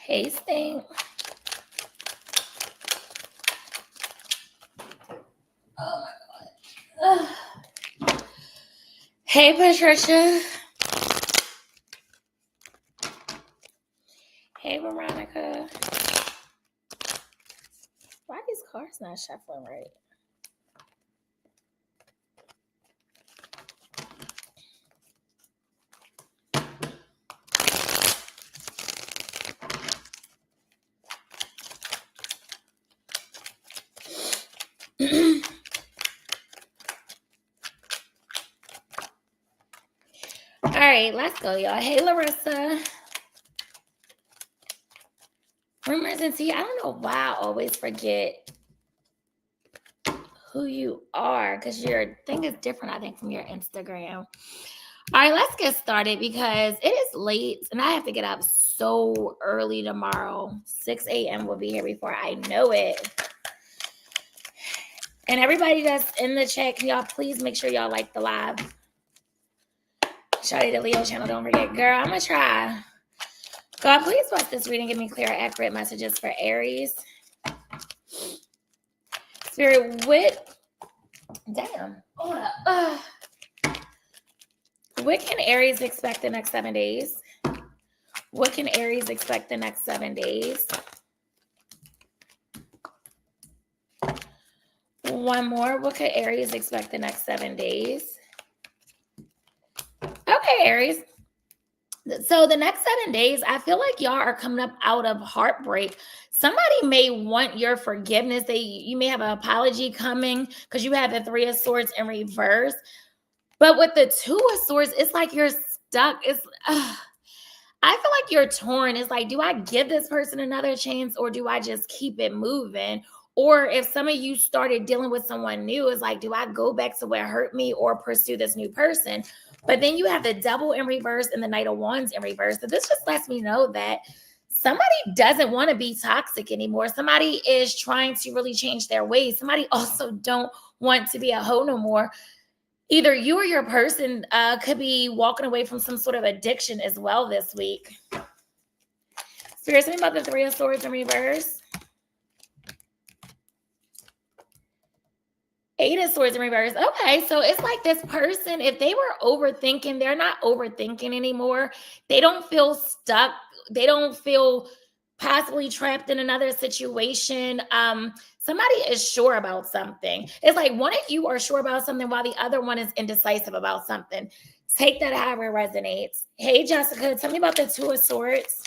Hey, Stink. Oh my God. Hey, Patricia. Hey, Veronica. Why are these cards not shuffling right? All right, let's go, y'all. Hey, Larissa. Rumors and tea. I don't know why I always forget who you are because your thing is different, I think, from your Instagram. All right, let's get started because it is late and I have to get up so early tomorrow. 6 a.m. will be here before I know it. And everybody that's in the chat, can y'all please make sure y'all like the live? Shawty the Leo channel, don't forget. Girl, I'm going to try. God, please bless this reading. Give me clear, accurate messages for Aries. Spirit, damn. Hold up. What can Aries expect the next 7 days? What can Aries expect the next 7 days? One more. What could Aries expect the next 7 days? Okay, Aries. So the next 7 days, I feel like y'all are coming up out of heartbreak. Somebody may want your forgiveness. You may have an apology coming because you have the 3 of Swords in reverse. But with the 2 of Swords, it's like you're stuck. I feel like you're torn. It's like, do I give this person another chance or do I just keep it moving? Or if some of you started dealing with someone new, it's like, do I go back to where hurt me or pursue this new person? But then you have the Devil in reverse and the Knight of Wands in reverse. So this just lets me know that somebody doesn't want to be toxic anymore. Somebody is trying to really change their ways. Somebody also don't want to be a hoe no more. Either you or your person could be walking away from some sort of addiction as well this week. Spirit, tell me about the 3 of Swords in reverse. 8 of Swords in reverse. Okay, so it's like this person, if they were overthinking, they're not overthinking anymore. They don't feel stuck. They don't feel possibly trapped in another situation. Somebody is sure about something. It's like one of you are sure about something while the other one is indecisive about something. Take that however it resonates. Hey, Jessica, tell me about the 2 of Swords.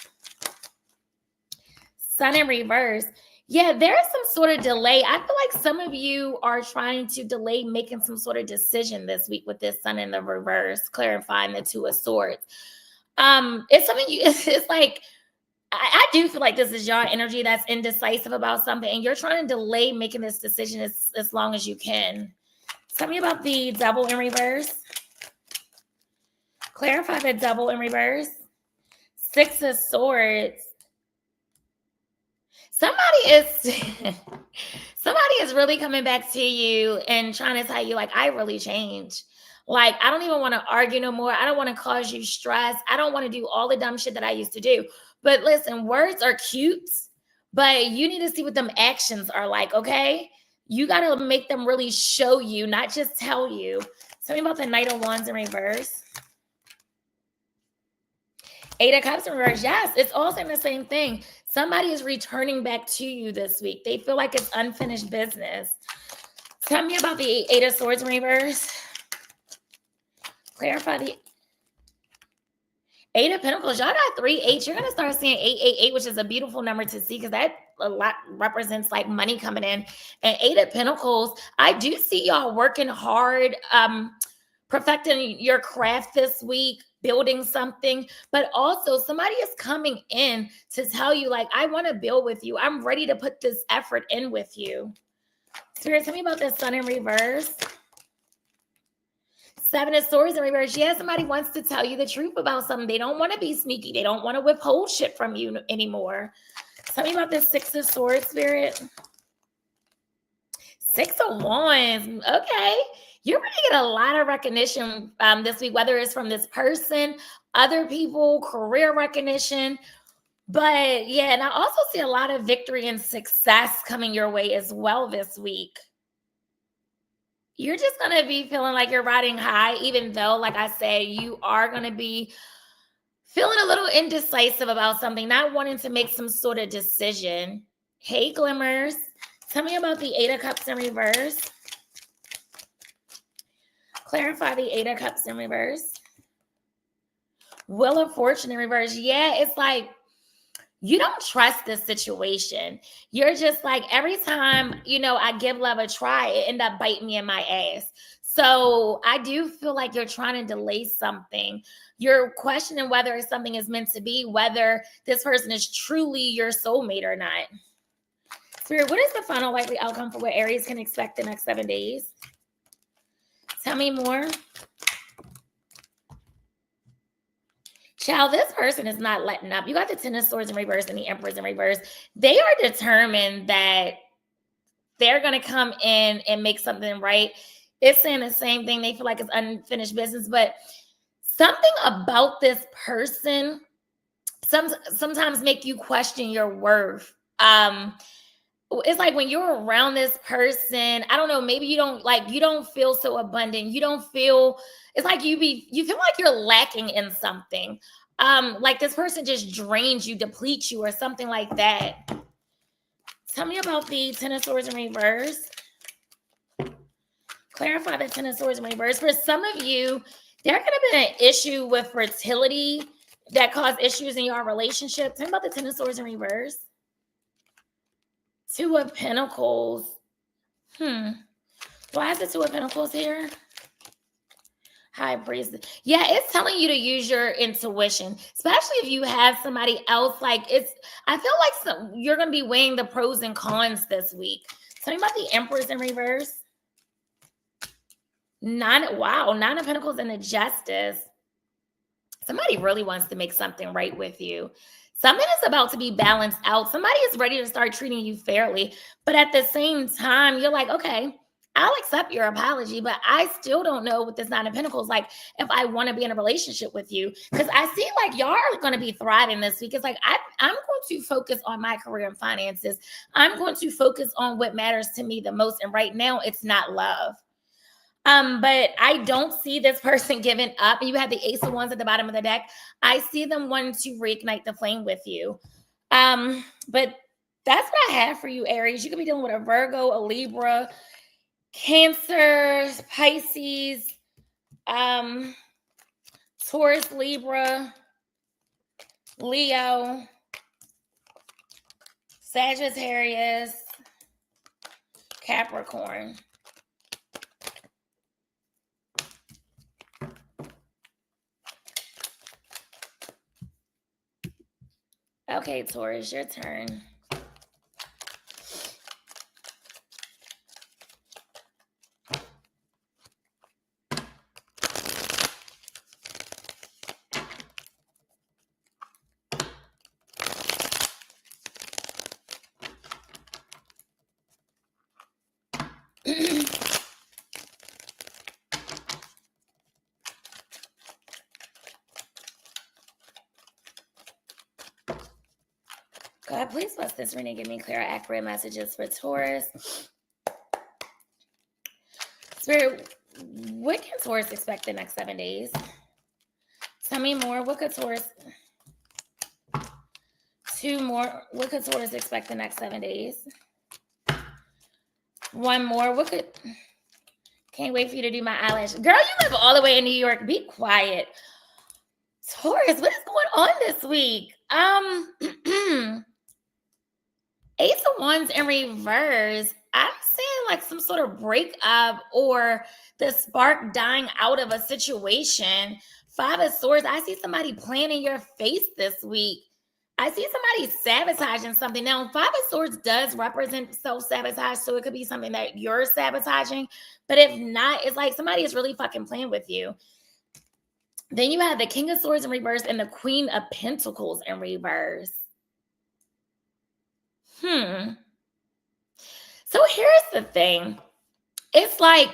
Sun in reverse. Yeah, there's some sort of delay. I feel like some of you are trying to delay making some sort of decision this week with this Sun in the reverse, clarifying the 2 of Swords. It's something it's like, I do feel like this is your energy that's indecisive about something, and you're trying to delay making this decision as long as you can. Tell me about the Devil in reverse. Clarify the Devil in reverse. 6 of Swords. Somebody is really coming back to you and trying to tell you, like, I really changed. Like, I don't even want to argue no more. I don't want to cause you stress. I don't want to do all the dumb shit that I used to do. But listen, words are cute, but you need to see what them actions are like, okay? You got to make them really show you, not just tell you. Tell me about the Knight of Wands in reverse. 8 of Cups in reverse. Yes, it's all saying the same thing. Somebody is returning back to you this week. They feel like it's unfinished business. Tell me about the 8 of Swords in reverse. Clarify the 8 of Pentacles. Y'all got 3 8s. You're going to start seeing 888, which is a beautiful number to see because that a lot represents like money coming in. And 8 of Pentacles, I do see y'all working hard, perfecting your craft this week, building something, but also somebody is coming in to tell you, like, I want to build with you. I'm ready to put this effort in with you. Spirit, tell me about this Sun in reverse. 7 of Swords in reverse. Yeah, somebody wants to tell you the truth about something. They don't want to be sneaky. They don't want to withhold shit from you anymore. Tell me about this 6 of Swords, Spirit. 6 of Wands. Okay. You're going to get a lot of recognition this week, whether it's from this person, other people, career recognition. But yeah, and I also see a lot of victory and success coming your way as well this week. You're just going to be feeling like you're riding high, even though, like I said, you are going to be feeling a little indecisive about something, not wanting to make some sort of decision. Hey, Glimmers. Tell me about the Eight of Cups in reverse. Clarify the Eight of Cups in reverse. Wheel of Fortune in reverse. Yeah, it's like you don't trust this situation. You're just like, every time, I give love a try, it end up biting me in my ass. So I do feel like you're trying to delay something. You're questioning whether something is meant to be, whether this person is truly your soulmate or not. Spirit, what is the final likely outcome for what Aries can expect the next 7 days? Tell me more. Child, this person is not letting up. You got the Ten of Swords in reverse and the Empress in reverse. They are determined that they're going to come in and make something right. It's saying the same thing. They feel like it's unfinished business, but something about this person sometimes make you question your worth. It's like when you're around this person, I don't know, maybe you don't feel so abundant. You don't feel, it's like you feel like you're lacking in something. Like this person just drains you, depletes you, or something like that. Tell me about the Ten of Swords in reverse. Clarify the Ten of Swords in reverse. For some of you, there could have been an issue with fertility that caused issues in your relationship. Tell me about the Ten of Swords in reverse. Two of Pentacles. Why is the Two of Pentacles here? High Priest. Yeah, it's telling you to use your intuition, especially if you have somebody else. I feel like you're going to be weighing the pros and cons this week. Tell me about the Empress in reverse. Nine of Pentacles and the Justice. Somebody really wants to make something right with you. Something is about to be balanced out. Somebody is ready to start treating you fairly. But at the same time, you're like, okay, I'll accept your apology, but I still don't know with this Nine of Pentacles, like if I want to be in a relationship with you. Because I see like y'all are going to be thriving this week. It's like I'm going to focus on my career and finances. I'm going to focus on what matters to me the most. And right now, it's not love. But I don't see this person giving up. You have the Ace of Wands at the bottom of the deck. I see them wanting to reignite the flame with you. But that's what I have for you, Aries. You could be dealing with a Virgo, a Libra, Cancer, Pisces, Taurus, Libra, Leo, Sagittarius, Capricorn. Okay, Taurus, your turn. God, please bless this reading. Give me clear, accurate messages for Taurus. Spirit, what can Taurus expect the next 7 days? Tell me more. What could Taurus... Two more. What could Taurus expect the next 7 days? One more. What could... Can't wait for you to do my eyelash. Girl, you live all the way in New York. Be quiet. Taurus, what is going on this week? Ace of Wands in reverse. I'm seeing like some sort of breakup or the spark dying out of a situation. Five of Swords. I see somebody playing in your face this week. I see somebody sabotaging something. Now, Five of Swords does represent self-sabotage, so it could be something that you're sabotaging. But if not, it's like somebody is really fucking playing with you. Then you have the King of Swords in reverse and the Queen of Pentacles in reverse. So here's the thing. It's like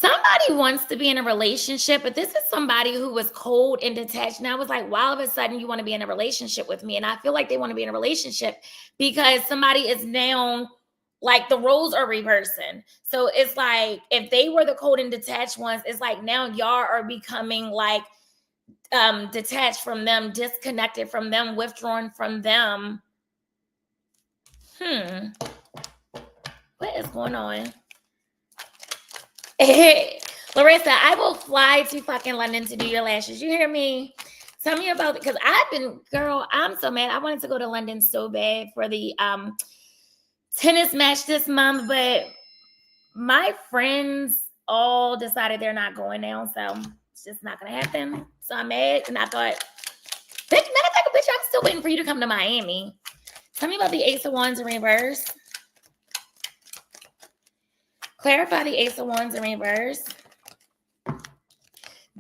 Somebody wants to be in a relationship, but this is somebody who was cold and detached. Now it's like, wow, all of a sudden you want to be in a relationship with me. And I feel like they want to be in a relationship because somebody is now like the roles are reversing. So it's like if they were the cold and detached ones, it's like now y'all are becoming like detached from them, disconnected from them, withdrawn from them. What is going on? Larissa, I will fly to fucking London to do your lashes. You hear me? Tell me about it, because girl, I'm so mad. I wanted to go to London so bad for the tennis match this month, but my friends all decided they're not going now, so it's just not gonna happen. So I'm mad, and I thought, bitch, I'm still waiting for you to come to Miami. Tell me about the Ace of Wands in reverse. Clarify the Ace of Wands in reverse.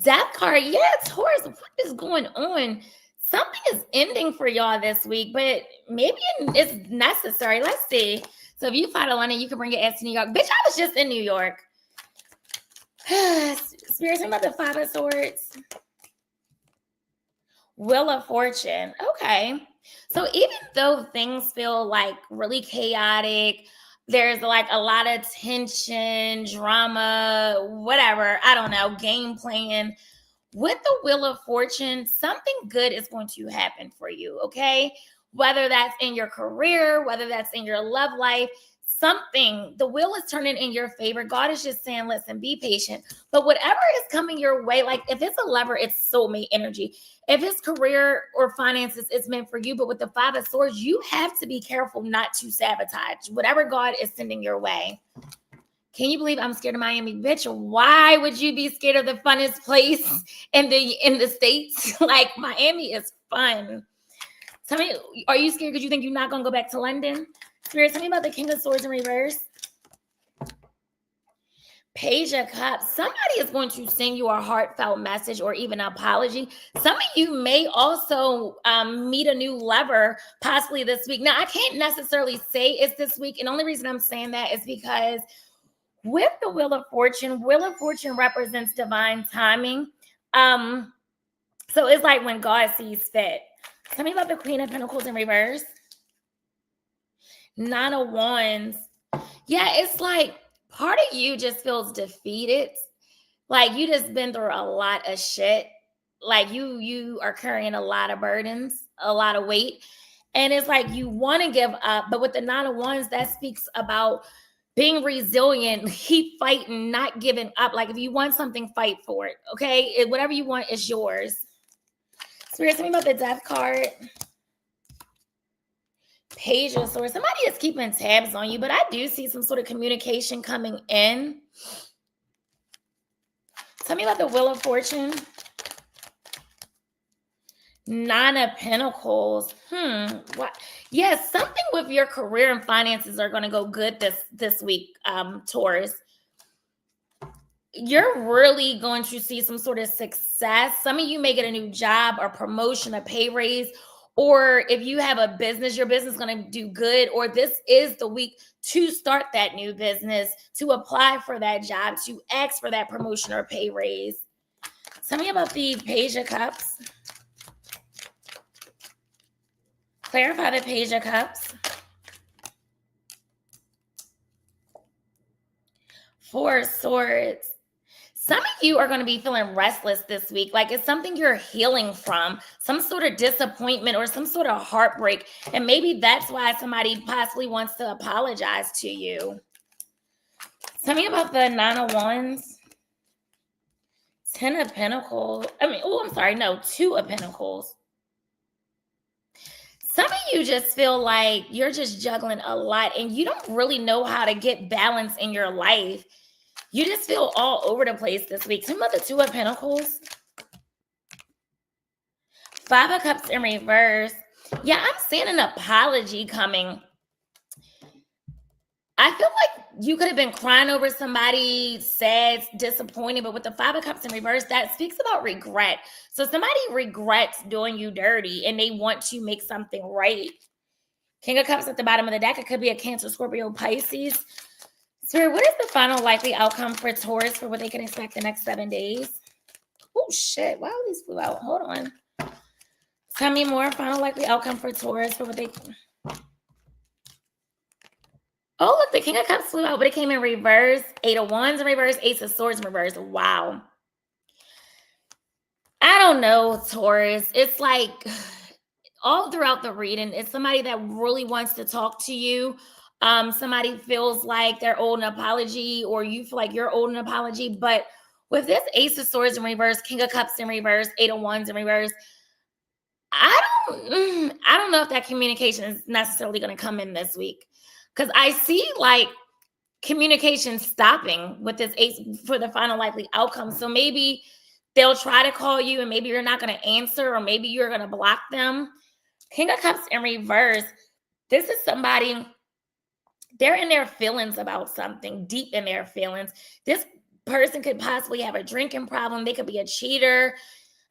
Death card. Yeah, Taurus, what is going on? Something is ending for y'all this week, but maybe it's necessary. Let's see. So if you fly to London, you can bring your ass to New York. Bitch, I was just in New York. Spirit, talking about the Five of Swords. Wheel of Fortune. Okay. So even though things feel like really chaotic, there's like a lot of tension, drama, whatever, I don't know, game plan. With the Wheel of Fortune, something good is going to happen for you, okay? Whether that's in your career, whether that's in your love life, something, the wheel is turning in your favor. God is just saying, listen, be patient. But whatever is coming your way, like if it's a lever, it's soulmate energy. If it's career or finances, it's meant for you. But with the Five of Swords, you have to be careful not to sabotage whatever God is sending your way. Can you believe I'm scared of Miami? Bitch, why would you be scared of the funnest place in the States? Like, Miami is fun. Tell me, are you scared because you think you're not going to go back to London? Spirit, tell me about the King of Swords in reverse. Page of Cups. Somebody is going to send you a heartfelt message or even an apology. Some of you may also meet a new lover possibly this week. Now, I can't necessarily say it's this week. And the only reason I'm saying that is because with the Wheel of Fortune represents divine timing. So it's like when God sees fit. Tell me about the Queen of Pentacles in reverse. Nine of Wands. Yeah, it's like part of you just feels defeated. Like you just been through a lot of shit. Like you are carrying a lot of burdens, a lot of weight. And it's like you want to give up. But with the Nine of Wands, that speaks about being resilient, keep fighting, not giving up. Like if you want something, fight for it. Okay? Whatever you want is yours. Spirit, tell me about the Death card. Page of Swords. Somebody is keeping tabs on you, but I do see some sort of communication coming in. Tell me about the Wheel of Fortune. Nine of Pentacles. What? Yes, something with your career and finances are going to go good this week, Taurus. You're really going to see some sort of success. Some of you may get a new job or promotion, a pay raise, or if you have a business, your business is going to do good, or this is the week to start that new business, to apply for that job, to ask for that promotion or pay raise. Tell me about the Page of Cups. Clarify the Page of Cups. Four of Swords. Some of you are going to be feeling restless this week. Like it's something you're healing from, some sort of disappointment or some sort of heartbreak. And maybe that's why somebody possibly wants to apologize to you. Tell me about the Nine of Wands. Ten of Pentacles. Two of Pentacles. Some of you just feel like you're just juggling a lot and you don't really know how to get balance in your life. You just feel all over the place this week. Tell me about the Two of Pentacles. Five of Cups in reverse. Yeah, I'm seeing an apology coming. I feel like you could have been crying over somebody, sad, disappointed, but with the Five of Cups in reverse, that speaks about regret. So somebody regrets doing you dirty and they want to make something right. King of Cups at the bottom of the deck. It could be a Cancer, Scorpio, Pisces. Spirit, what is the final likely outcome for Taurus for what they can expect the next 7 days? Oh, shit. Wow, these flew out. Hold on. Tell me more. Final likely outcome for Taurus for what they... Oh, look, the King of Cups flew out, but it came in reverse. 8 of Wands in reverse. Ace of Swords in reverse. Wow. I don't know, Taurus. It's like all throughout the reading, it's somebody that really wants to talk to you. Somebody feels like they're owed an apology, or you feel like you're owed an apology. But with this Ace of Swords in reverse, King of Cups in reverse, 8 of Wands in reverse, I don't know if that communication is necessarily going to come in this week, because I see like communication stopping with this Ace for the final likely outcome. So maybe they'll try to call you and maybe you're not going to answer, or maybe you're going to block them. King of Cups in reverse. This is somebody, they're in their feelings about something, deep in their feelings. This person could possibly have a drinking problem. They could be a cheater.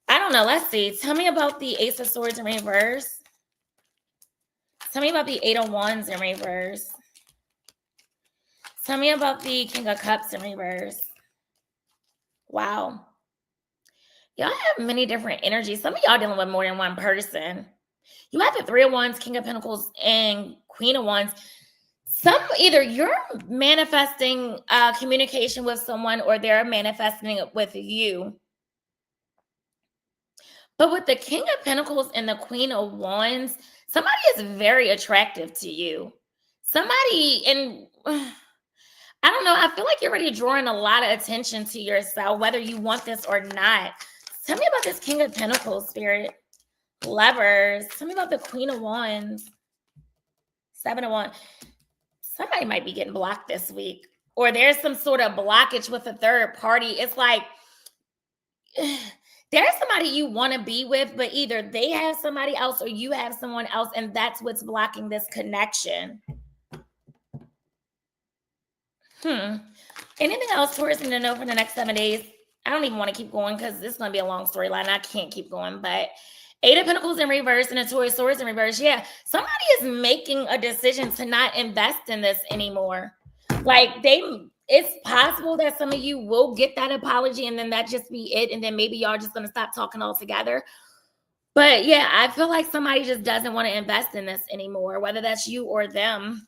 I don't know. Let's see. Tell me about the Ace of Swords in reverse. Tell me about the 8 of Wands in reverse. Tell me about the King of Cups in reverse. Wow. Y'all have many different energies. Some of y'all dealing with more than one person. You have the 3 of Wands, King of Pentacles, and Queen of Wands. Either you're manifesting communication with someone, or they're manifesting it with you. But with the King of Pentacles and the Queen of Wands, somebody is very attractive to you. Somebody, and I don't know, I feel like you're already drawing a lot of attention to yourself, whether you want this or not. Tell me about this King of Pentacles, Spirit. Lovers. Tell me about the Queen of Wands. 7 of Wands. Somebody might be getting blocked this week, or there's some sort of blockage with a third party. It's like there's somebody you want to be with, but either they have somebody else or you have someone else, and that's what's blocking this connection. Anything else Taurus need to know for the next 7 days? I don't even want to keep going because this is going to be a long storyline. I can't keep going, but 8 of Pentacles in reverse and a Taurus Swords in reverse. Yeah, somebody is making a decision to not invest in this anymore. Like it's possible that some of you will get that apology and then that just be it. And then maybe y'all just going to stop talking altogether. But yeah, I feel like somebody just doesn't want to invest in this anymore, whether that's you or them.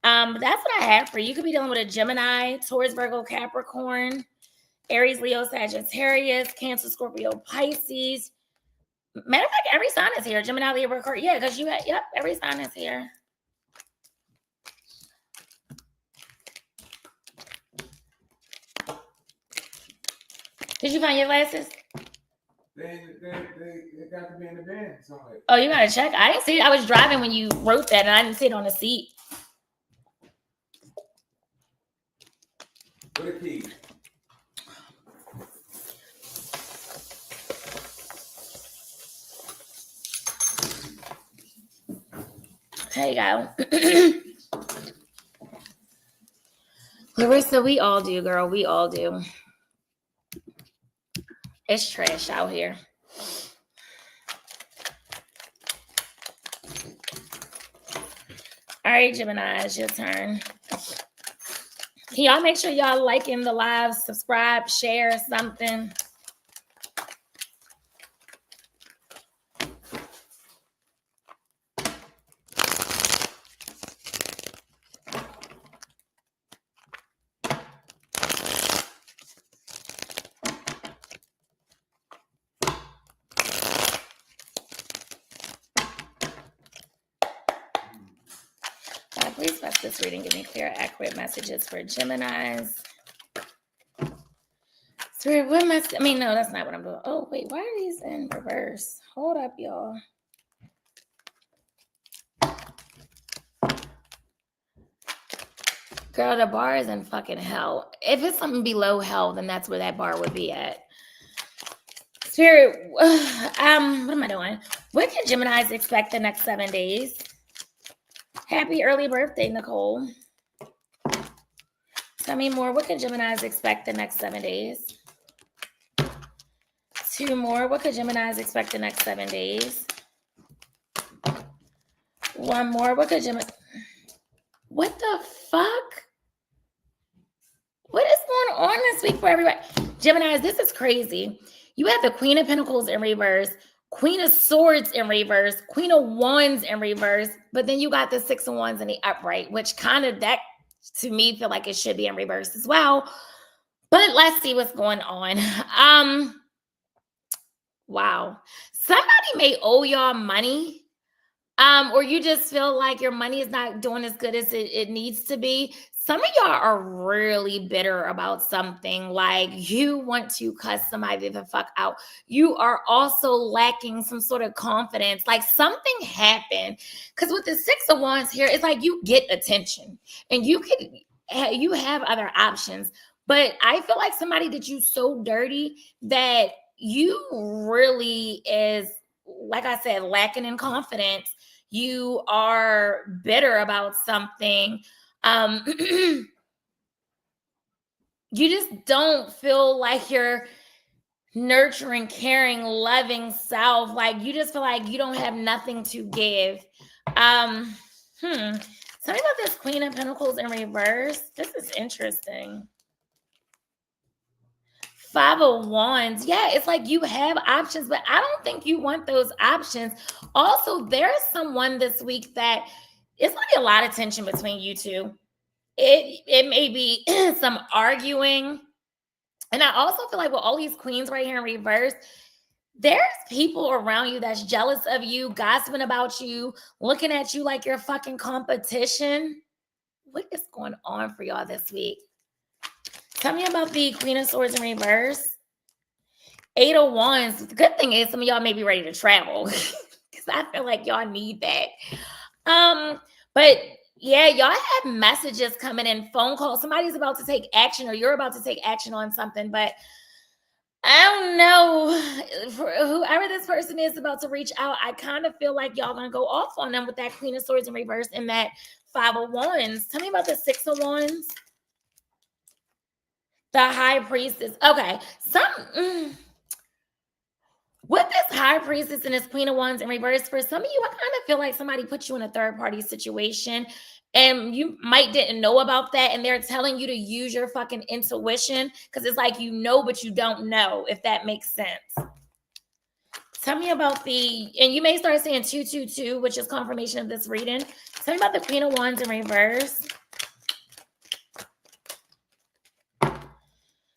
That's what I have for you. You could be dealing with a Gemini, Taurus, Virgo, Capricorn, Aries, Leo, Sagittarius, Cancer, Scorpio, Pisces. Matter of fact, every sign is here. Gemini, Libra, Aquarius. Yeah, because yep, every sign is here. Did you find your glasses? They got to be in the van. Oh, you got to check? I didn't see it. I was driving when you wrote that, and I didn't see it on the seat. What a key. There you go. Larissa, we all do, girl. We all do. It's trash out here. All right, Gemini, it's your turn. Can y'all make sure y'all liking the live, subscribe, share something? Please bless this reading. Give me clear, accurate messages for Geminis. Spirit, what message? I mean, no, that's not what I'm doing. Oh, wait, why are these in reverse? Hold up, y'all. Girl, the bar is in fucking hell. If it's something below hell, then that's where that bar would be at. Spirit, what am I doing? What can Geminis expect the next 7 days? Happy early birthday, Nicole. Tell me more. What can Geminis expect the next 7 days? 2 more. What could Geminis expect the next 7 days? 1 more. What could Gemini... What the fuck? people everywhere. Geminis, this is crazy. You have the Queen of Pentacles in reverse, Queen of Swords in reverse, Queen of Wands in reverse, but then you got the Six of Wands in the upright, which kind of, that to me feel like it should be in reverse as well. But let's see what's going on. Wow. Somebody may owe y'all money. Or you just feel like your money is not doing as good as it needs to be. Some of y'all are really bitter about something, like you want to cuss somebody the fuck out. You are also lacking some sort of confidence, like something happened. Because with the Six of Wands here, it's like you get attention and you have other options. But I feel like somebody did you so dirty that you really is, like I said, lacking in confidence. You are bitter about something. You just don't feel like you're nurturing, caring, loving self. Like you just feel like you don't have nothing to give. Tell me about this Queen of Pentacles in reverse. This is interesting. Five of Wands. Yeah, it's like you have options, but I don't think you want those options. Also, there's someone this week that it's going to be a lot of tension between you two. It may be some arguing. And I also feel like with all these queens right here in reverse, there's people around you that's jealous of you, gossiping about you, looking at you like you're fucking competition. What is going on for y'all this week? Tell me about the Queen of Swords in reverse. Eight of Wands. The good thing is some of y'all may be ready to travel because I feel like y'all need that. But yeah, y'all have messages coming in, phone calls. Somebody's about to take action or you're about to take action on something, but I don't know. For whoever this person is about to reach out, I kind of feel like y'all gonna go off on them with that Queen of Swords in reverse and that Five of Wands. Tell me about the Six of Wands. The High Priestess. Okay. With this High Priestess and this Queen of Wands in reverse, for some of you, I kind of feel like somebody put you in a third-party situation and you might didn't know about that and they're telling you to use your fucking intuition because it's like you know, but you don't know, if that makes sense. Tell me about and you may start saying 222, which is confirmation of this reading. Tell me about the Queen of Wands in reverse.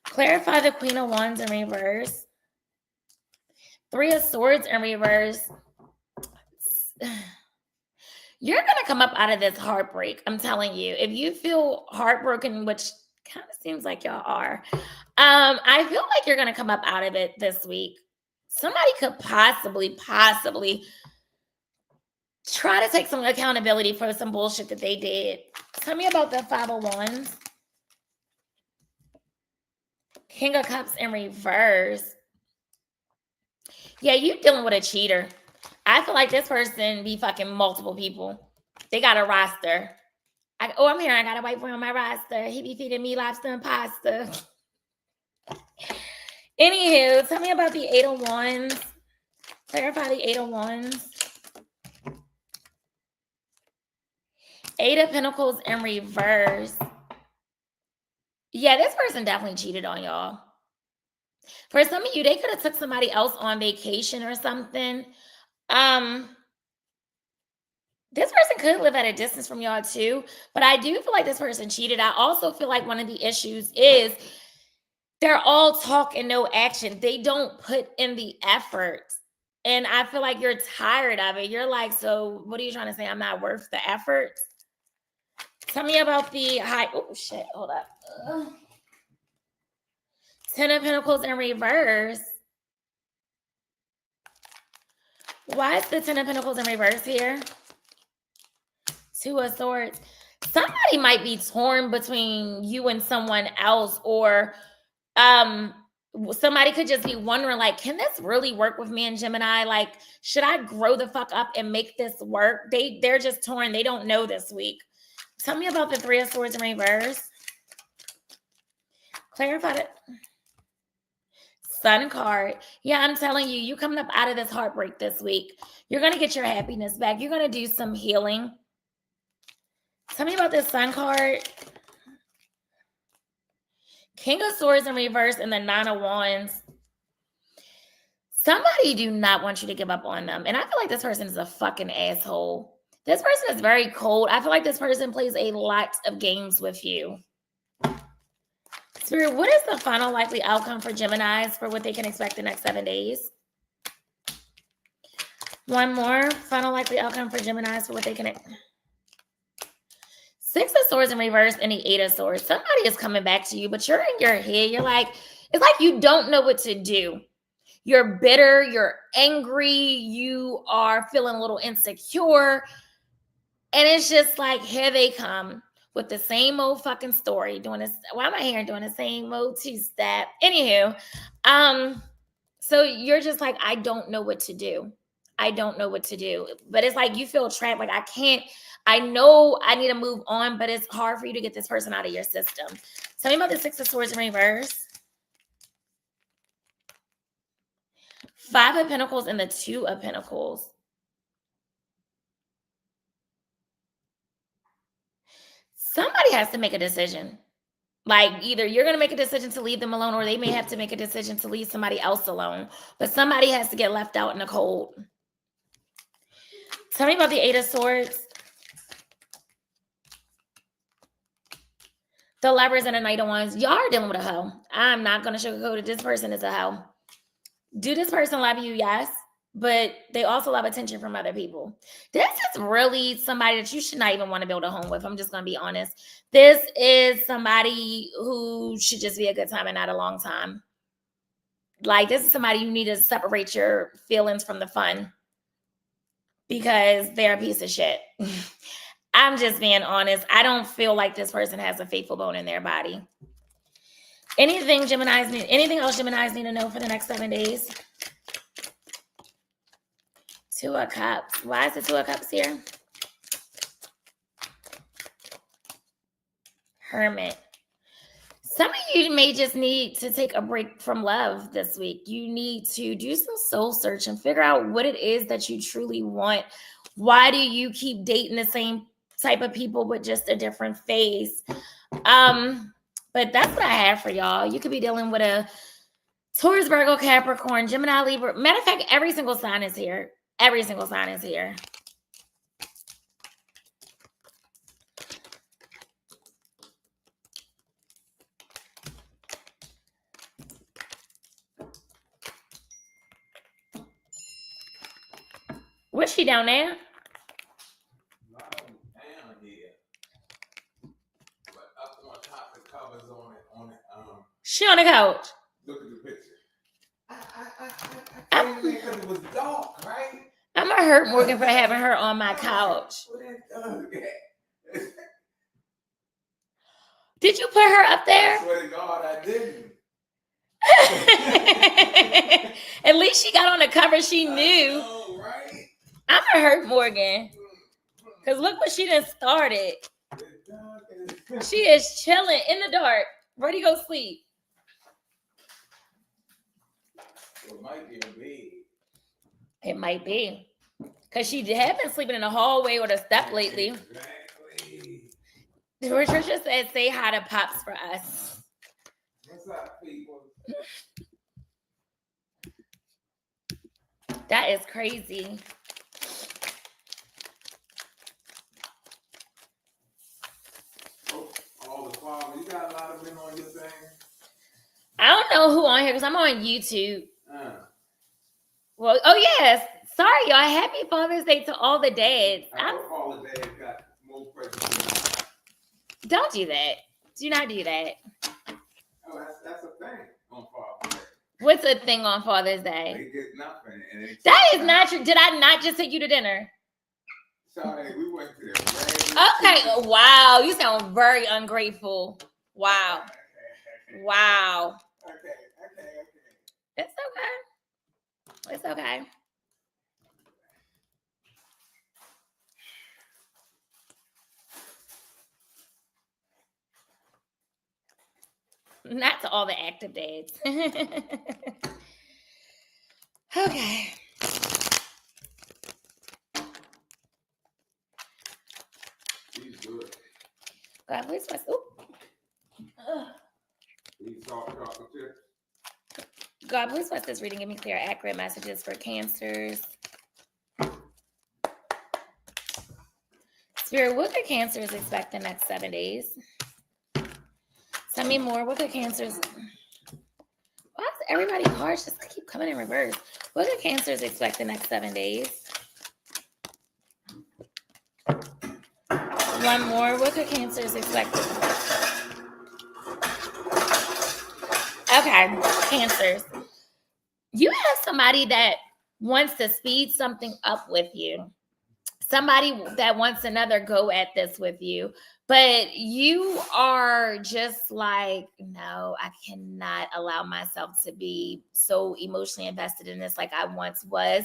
Clarify the Queen of Wands in reverse. Three of Swords in reverse. You're going to come up out of this heartbreak. I'm telling you. If you feel heartbroken, which kind of seems like y'all are, I feel like you're going to come up out of it this week. Somebody could possibly try to take some accountability for some bullshit that they did. Tell me about the Five of Wands. King of Cups in reverse. Yeah, you dealing with a cheater. I feel like this person be fucking multiple people. They got a roster. I'm here. I got a white boy on my roster. He be feeding me lobster and pasta. Anywho, tell me about the Eight of Wands. Clarify the Eight of Wands. Eight of Pentacles in reverse. Yeah, this person definitely cheated on y'all. For some of you, they could have took somebody else on vacation or something. This person could live at a distance from y'all too, but I do feel like this person cheated. I also feel like one of the issues is they're all talk and no action. They don't put in the effort. And I feel like you're tired of it. You're like, so what are you trying to say? I'm not worth the effort? Tell me about the oh shit, hold up. Ten of Pentacles in reverse. Why is the Ten of Pentacles in reverse here? Two of Swords. Somebody might be torn between you and someone else, or somebody could just be wondering, like, can this really work with me and Gemini? Like, should I grow the fuck up and make this work? They're just torn. They don't know this week. Tell me about the Three of Swords in reverse. Clarify it. Sun card. Yeah, I'm telling you, you coming up out of this heartbreak this week. You're going to get your happiness back. You're going to do some healing. Tell me about this Sun card. King of Swords in reverse and the Nine of Wands. Somebody do not want you to give up on them. And I feel like this person is a fucking asshole. This person is very cold. I feel like this person plays a lot of games with you. Spirit, what is the final likely outcome for Geminis for what they can expect the next 7 days? One more. Final likely outcome for Geminis for what they can... Six of Swords in reverse and the Eight of Swords. Somebody is coming back to you, but you're in your head. You're like, it's like you don't know what to do. You're bitter. You're angry. You are feeling a little insecure. And it's just like, here they come with the same old fucking story. Doing this. Why am I here doing the same old two-step? Anywho, so you're just like, I don't know what to do. I don't know what to do. But it's like you feel trapped. Like I know I need to move on, but it's hard for you to get this person out of your system. Tell me about the Six of Swords in reverse. Five of Pentacles and the Two of Pentacles. Somebody has to make a decision. Like either you're going to make a decision to leave them alone or they may have to make a decision to leave somebody else alone. But somebody has to get left out in the cold. Tell me about the Eight of Swords. The Lovers and the Knight of Wands. Y'all are dealing with a hoe. I'm not going to sugarcoat it. This person is a hoe. Do this person love you? Yes. But they also love attention from other people. This is really somebody that you should not even want to build a home with. I'm just going to be honest. This is somebody who should just be a good time and not a long time. Like this is somebody you need to separate your feelings from the fun. Because they're a piece of shit. I'm just being honest. I don't feel like this person has a faithful bone in their body. Anything else Geminis need to know for the next 7 days? Two of Cups. Why is the Two of Cups here? Hermit. Some of you may just need to take a break from love this week. You need to do some soul search and figure out what it is that you truly want. Why do you keep dating the same type of people with just a different face? But that's what I have for y'all. You could be dealing with a Taurus, Virgo, Capricorn, Gemini, Libra. Matter of fact, every single sign is here. Every single sign is here. Where's she down there? No, down here. But up on top, the covers on it. She on the couch. Look at the picture. I came in because it was dark, right? I'm gonna hurt Morgan for having her on my couch. Did you put her up there? I swear to God, I didn't. At least she got on the cover. She knew. Know, right? I'm gonna hurt Morgan. Cause look what she done started. She is chilling in the dark. Ready to go sleep. It might be a bed. It might be. Cause she had been sleeping in the hallway or the step lately. Exactly. Patricia said, say hi to Pops for us. What's up, people? That is crazy. Oh, all the followers. You got a lot of them on your thing? I don't know who on here because I'm on YouTube. Well, oh yes. Sorry, y'all. Happy Father's Day to all the dads. I hope all the dads got more presents. Don't do that. Do not do that. Oh, that's a thing on Father's Day. What's a thing on Father's Day? They get nothing. And That is not true. Did I not just take you to dinner? Sorry, we went to the Okay. Wow. You sound very ungrateful. Wow. Wow. Okay. It's okay. It's okay. Not to all the active dads. Okay. She's good. God, please my soup. She's God, please bless this reading. Give me clear, accurate messages for Cancers. Spirit, what could Cancers expect the next 7 days? Send me more. What could Cancers... Why is everybody harsh? Just keep coming in reverse. What could Cancers expect the next 7 days? One more. What could Cancers expect? Okay, Cancers. You have somebody that wants to speed something up with you. Somebody that wants another go at this with you. But you are just like, no, I cannot allow myself to be so emotionally invested in this like I once was.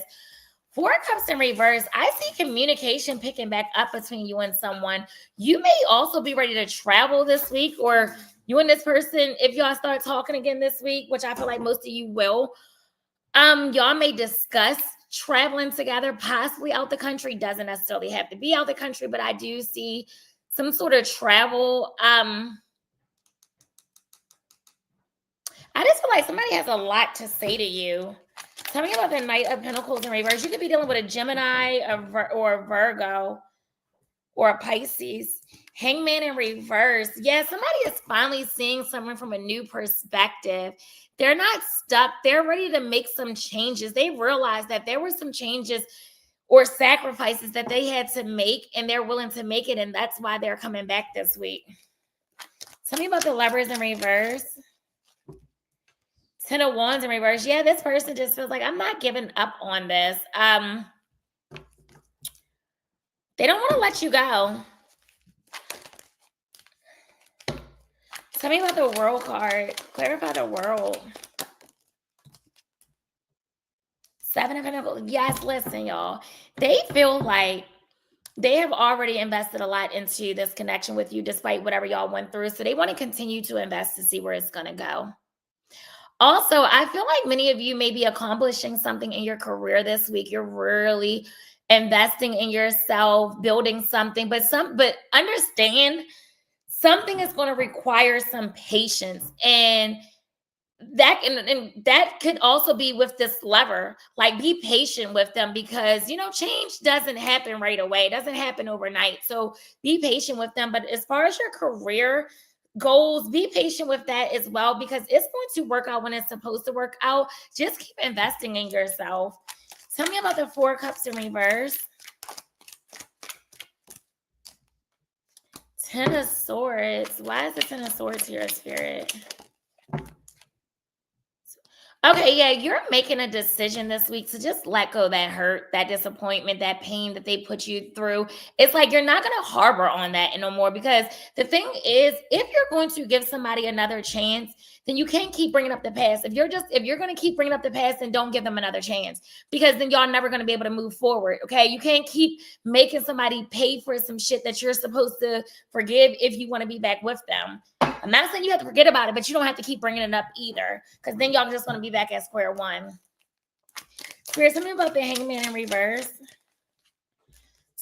4 Cups in reverse. I see communication picking back up between you and someone. You may also be ready to travel this week, or you and this person, if y'all start talking again this week, which I feel like most of you will, y'all may discuss traveling together, possibly out the country. Doesn't necessarily have to be out the country, but I do see some sort of travel. I just feel like somebody has a lot to say to you. Tell me about the Knight of Pentacles in reverse. You could be dealing with a Gemini or a Virgo or a Pisces. Hangman in reverse. Yeah, somebody is finally seeing someone from a new perspective. They're not stuck. They're ready to make some changes. They realize that there were some changes or sacrifices that they had to make, and they're willing to make it, and that's why they're coming back this week. Tell me about the Lovers in reverse. 10 of Wands in reverse. Yeah, this person just feels like, I'm not giving up on this. They don't want to let you go. Tell me about the World card. Clarify the World. 7 of Pentacles. Yes, listen, y'all. They feel like they have already invested a lot into this connection with you, despite whatever y'all went through. So they want to continue to invest to see where it's going to go. Also, I feel like many of you may be accomplishing something in your career this week. You're really investing in yourself, building something, but understand something is going to require some patience, and that could also be with this lover. Like, be patient with them, because change doesn't happen right away. It doesn't happen overnight. So be patient with them. But as far as your career goals, be patient with that as well, because it's going to work out when it's supposed to work out. Just keep investing in yourself. Tell me about the 4 Cups in reverse. 10 of Swords. Why is the 10 of Swords here, Spirit? Okay, yeah, you're making a decision this week to just let go that hurt, that disappointment, that pain that they put you through. It's like you're not going to harbor on that no more, because the thing is, if you're going to give somebody another chance, then you can't keep bringing up the past. If you're going to keep bringing up the past, then don't give them another chance, because then y'all never going to be able to move forward. Okay, you can't keep making somebody pay for some shit that you're supposed to forgive if you want to be back with them. I'm not saying you have to forget about it, but you don't have to keep bringing it up either, because then y'all just want to be back at square one. Spirit, something about the Hangman in reverse.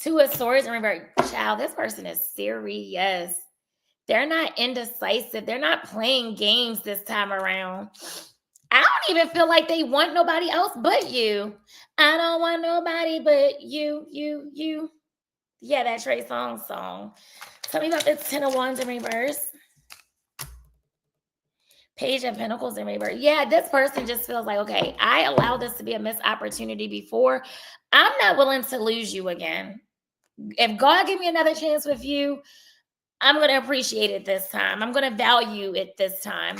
2 of Swords in reverse. Child, this person is serious. They're not indecisive. They're not playing games this time around. I don't even feel like they want nobody else but you. I don't want nobody but you. Yeah, that Trey Songz song. Tell me about the 10 of Wands in reverse. Page of Pentacles in reverse. Yeah, this person just feels like, okay, I allowed this to be a missed opportunity before. I'm not willing to lose you again. If God give me another chance with you, I'm going to appreciate it this time. I'm going to value it this time.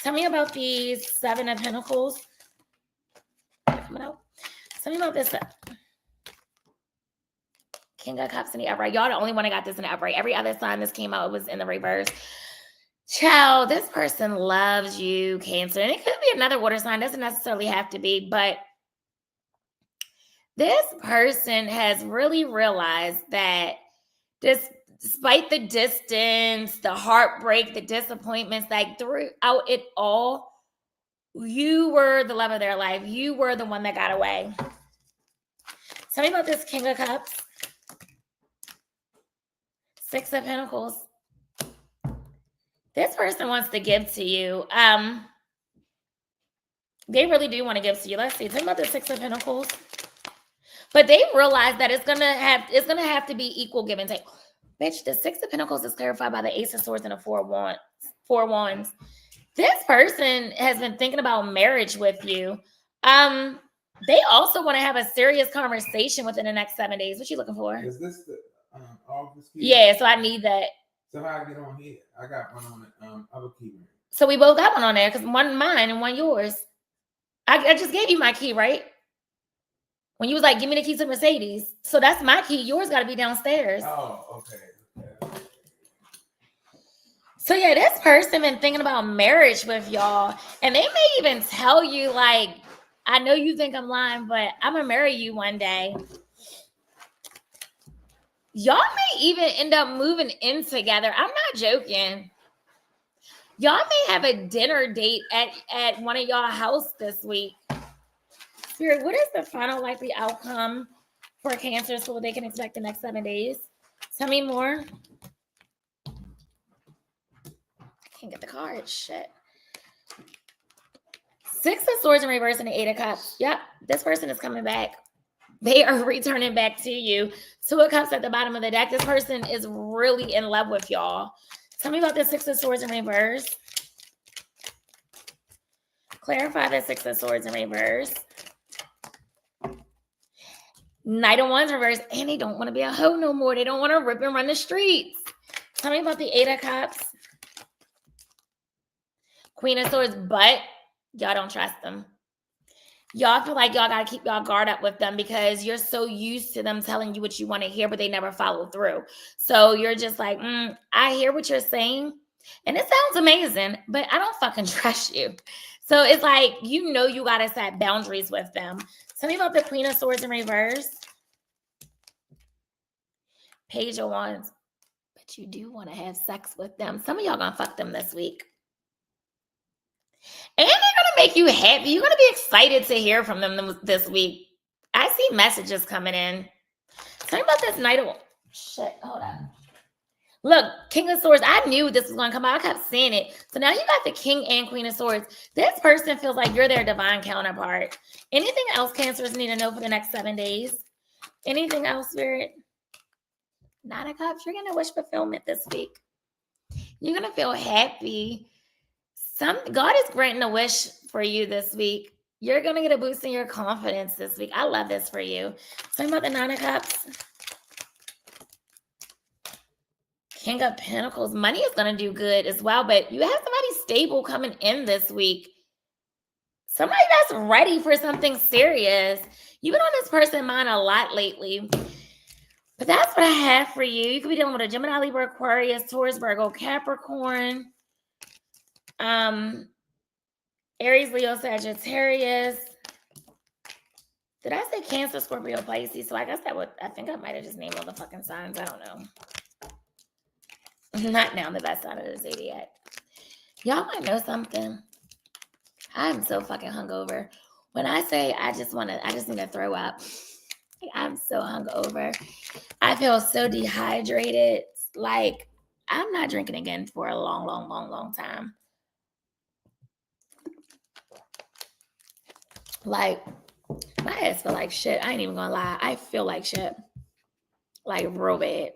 Tell me about these 7 of Pentacles. Coming out. Tell me about this. King of Cups in the upright. Y'all the only one that got this in the upright. Every other sign this came out, it was in the reverse. Child, this person loves you, Cancer. And it could be another water sign. Doesn't necessarily have to be. But this person has really realized that despite the distance, the heartbreak, the disappointments, like throughout it all, you were the love of their life. You were the one that got away. Tell me about this King of Cups. 6 of Pentacles. This person wants to give to you. They really do want to give to you. Let's see. Tell me about the Six of Pentacles. But they realize that it's gonna have to be equal give and take. Bitch, the Six of Pentacles is clarified by the Ace of Swords and the Four Wands. This person has been thinking about marriage with you. They also want to have a serious conversation within the next 7 days. What you looking for? Is this the office key? Yeah, so I need that. So how I get on here? I got one on the other key ring. So we both got one on there because one mine and one yours. I just gave you my key, right? When you was like, give me the key to Mercedes. So that's my key. Yours got to be downstairs. Oh, okay. So yeah, this person been thinking about marriage with y'all. And they may even tell you, like, I know you think I'm lying, but I'm going to marry you one day. Y'all may even end up moving in together. I'm not joking. Y'all may have a dinner date at one of y'all house this week. Spirit, what is the final likely outcome for Cancer so they can expect the next 7 days? Tell me more. I can't get the card. Shit. Six of Swords in reverse and the Eight of Cups. Yep, this person is coming back. They are returning back to you. Two of Cups at the bottom of the deck. This person is really in love with y'all. Tell me about the Six of Swords in reverse. Clarify the Six of Swords in reverse. Knight of Wands reverse, and they don't want to be a hoe no more. They don't want to rip and run the streets. Tell me about the Eight of Cups. Queen of Swords, but y'all don't trust them. Y'all feel like y'all got to keep y'all guard up with them because you're so used to them telling you what you want to hear, but they never follow through. So you're just like, I hear what you're saying, and it sounds amazing, but I don't fucking trust you. So it's like, you know, you got to set boundaries with them. Tell me about the Queen of Swords in reverse. Page of Wands. But you do want to have sex with them. Some of y'all going to fuck them this week. And they're going to make you happy. You're going to be excited to hear from them this week. I see messages coming in. Tell me about this Knight of... Shit, hold on. Look, King of Swords. I knew this was going to come out. I kept seeing it. So now you got the King and Queen of Swords. This person feels like you're their divine counterpart. Anything else Cancers need to know for the next 7 days? Anything else, Spirit? Nine of Cups. You're going to wish fulfillment this week. You're going to feel happy. God is granting a wish for you this week. You're going to get a boost in your confidence this week. I love this for you. Talking about the Nine of Cups. King of Pentacles. Money is going to do good as well, but you have somebody stable coming in this week. Somebody that's ready for something serious. You've been on this person's mind a lot lately. But that's what I have for you. You could be dealing with a Gemini, Libra, Aquarius, Taurus, Virgo, Capricorn, Aries, Leo, Sagittarius. Did I say Cancer, Scorpio, Pisces? So I guess I think I might have just named all the fucking signs. I don't know. Not now the best sign of the zodiac. Y'all might know something. I'm so fucking hungover. When I say I just need to throw up. I'm so hungover. I feel so dehydrated. Like, I'm not drinking again for a long, long, long, long time. Like, my ass feel like shit. I ain't even gonna lie. I feel like shit. Like, real bad.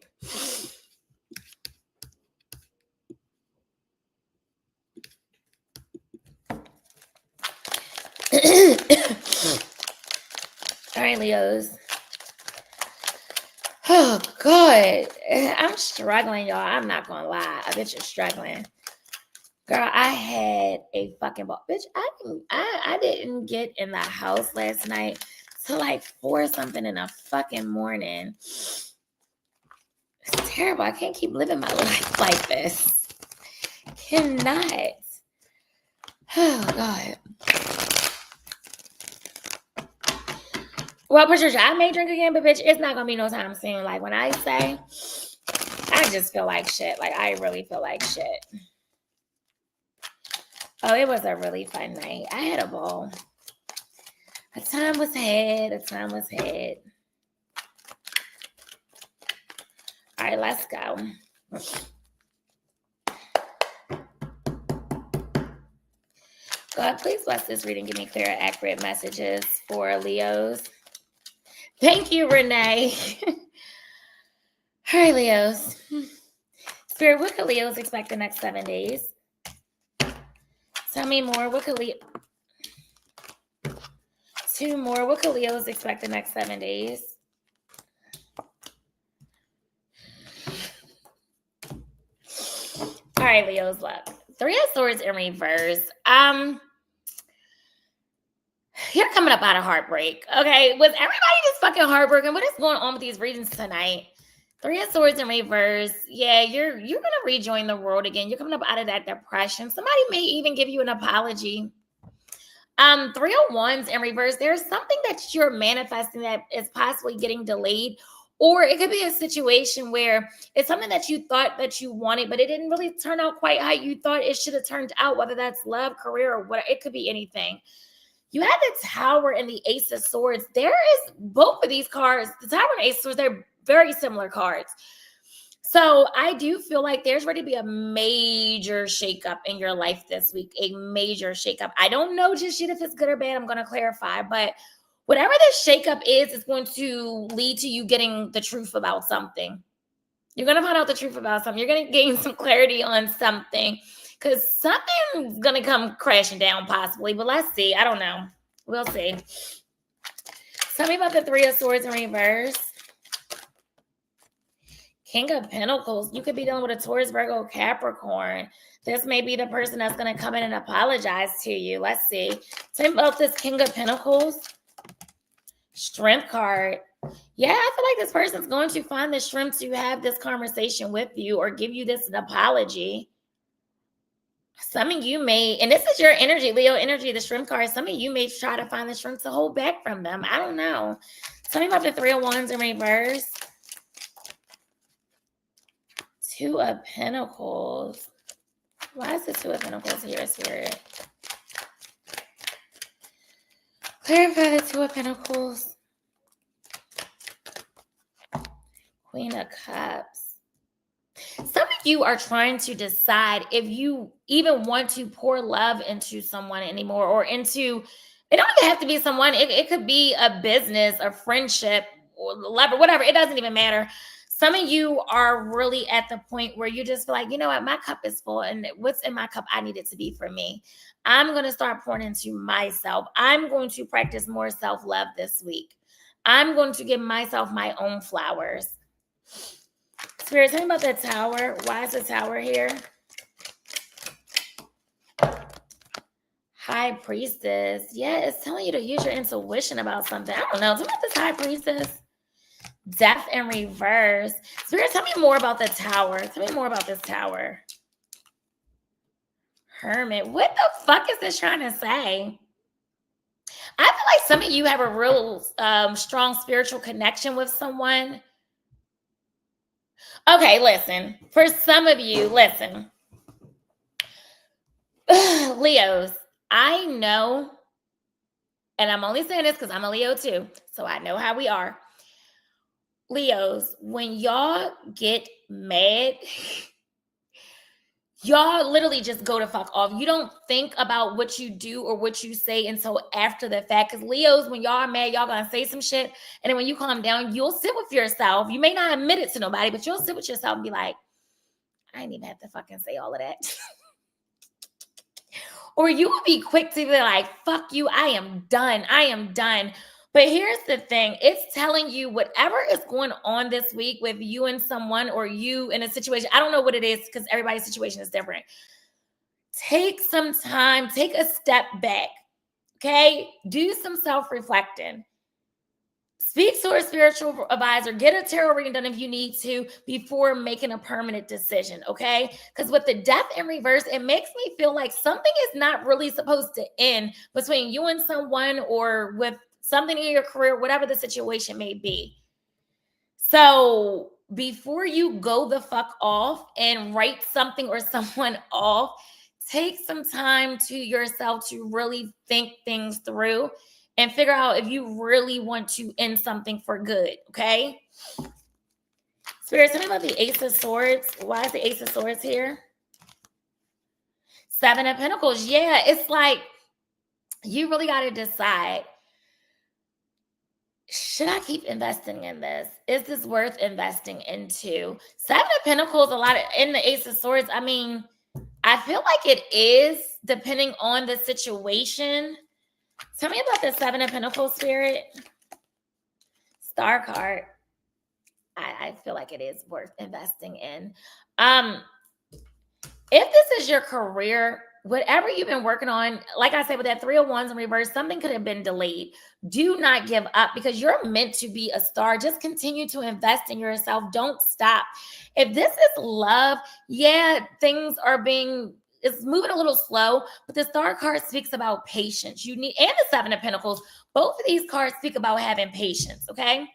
All right, Leos. Oh, God. I'm struggling, y'all. I'm not going to lie. I bet you're struggling. Girl, I had a fucking ball. Bitch, I didn't get in the house last night till like 4 something in the fucking morning. It's terrible. I can't keep living my life like this. Cannot. Oh, God. Well, Patricia, I may drink again, but bitch, it's not going to be no time soon. Like, when I say, I just feel like shit. Like, I really feel like shit. Oh, it was a really fun night. I had a ball. A time was had. All right, let's go. God, please bless this reading. Give me clear, accurate messages for Leos. Thank you, Renee. All right, Leos. Spirit, what could Leos expect the next 7 days? Tell me more. What could Two more. What could Leos expect the next 7 days? All right, Leos, look. 3 of Swords in reverse. You're coming up out of heartbreak. Okay. Was everybody just fucking heartbroken? What is going on with these readings tonight? 3 of Swords in reverse. Yeah, you're gonna rejoin the world again. You're coming up out of that depression. Somebody may even give you an apology. 3 of Wands in reverse. There's something that you're manifesting that is possibly getting delayed. Or it could be a situation where it's something that you thought that you wanted, but it didn't really turn out quite how you thought it should have turned out, whether that's love, career, or what. It could be anything. You have the Tower and the Ace of Swords. There is both of these cards, the Tower and Ace of Swords, they're very similar cards. So I do feel like there's ready to be a major shakeup in your life this week, a major shakeup. I don't know just yet if it's good or bad. I'm going to clarify, but whatever this shakeup is going to lead to you getting the truth about something. You're going to find out the truth about something. You're going to gain some clarity on something because something's going to come crashing down possibly, but let's see. I don't know. We'll see. Tell me about the 3 of Swords in reverse. King of Pentacles. You could be dealing with a Taurus, Virgo, Capricorn. This may be the person that's going to come in and apologize to you. Let's see. Tell me about this King of Pentacles. Strength card. Yeah, I feel like this person's going to find the strength to have this conversation with you or give you this an apology. Some of you may, and this is your energy, Leo energy, the strength card. Some of you may try to find the strength to hold back from them. I don't know. Tell me about the 3 of Wands in reverse. 2 of Pentacles. Why is the 2 of Pentacles here, Spirit? Clarify the 2 of Pentacles. Queen of Cups. Some of you are trying to decide if you even want to pour love into someone anymore or into, it don't even have to be someone. It could be a business, a friendship, or lover, whatever. It doesn't even matter. Some of you are really at the point where you just feel like, you know what, my cup is full and what's in my cup, I need it to be for me. I'm going to start pouring into myself. I'm going to practice more self-love this week. I'm going to give myself my own flowers. Spirit, tell me about the Tower. Why is the Tower here? High Priestess. Yeah, it's telling you to use your intuition about something. I don't know. Tell me about this High Priestess. Death in reverse. Spirit, tell me more about the Tower. Tell me more about this Tower. Hermit. What the fuck is this trying to say? I feel like some of you have a real strong spiritual connection with someone. Okay, listen. For some of you, listen. Leos, I know, and I'm only saying this because I'm a Leo too, so I know how we are. Leos, when y'all get mad, y'all literally just go to fuck off. You don't think about what you do or what you say until after the fact. Because Leos, when y'all are mad, y'all gonna say some shit. And then when you calm down, you'll sit with yourself. You may not admit it to nobody, but you'll sit with yourself and be like, I didn't even have to fucking say all of that. Or you will be quick to be like, fuck you, I am done. I am done. But here's the thing. It's telling you whatever is going on this week with you and someone or you in a situation. I don't know what it is because everybody's situation is different. Take some time. Take a step back. Okay? Do some self-reflecting. Speak to a spiritual advisor. Get a tarot reading done if you need to before making a permanent decision, okay? Because with the Death in reverse, it makes me feel like something is not really supposed to end between you and someone or with something in your career, whatever the situation may be. So before you go the fuck off and write something or someone off, take some time to yourself to really think things through and figure out if you really want to end something for good, okay? Spirit, tell me about the Ace of Swords. Why is the Ace of Swords here? 7 of Pentacles. Yeah, it's like You really got to decide, should I keep investing in this? Is this worth investing into? Seven of Pentacles, a lot of in the Ace of Swords. I mean, I feel like it is depending on the situation. Tell me about the Seven of Pentacles, Spirit. Star card. I feel like it is worth investing in. If this is your career, whatever you've been working on, like I said, with that 3 of Wands in reverse, something could have been delayed. Do not give up because you're meant to be a star. Just continue to invest in yourself. Don't stop. If this is love, yeah, things are it's moving a little slow, but the star card speaks about patience. You need, and the Seven of Pentacles, both of these cards speak about having patience, okay?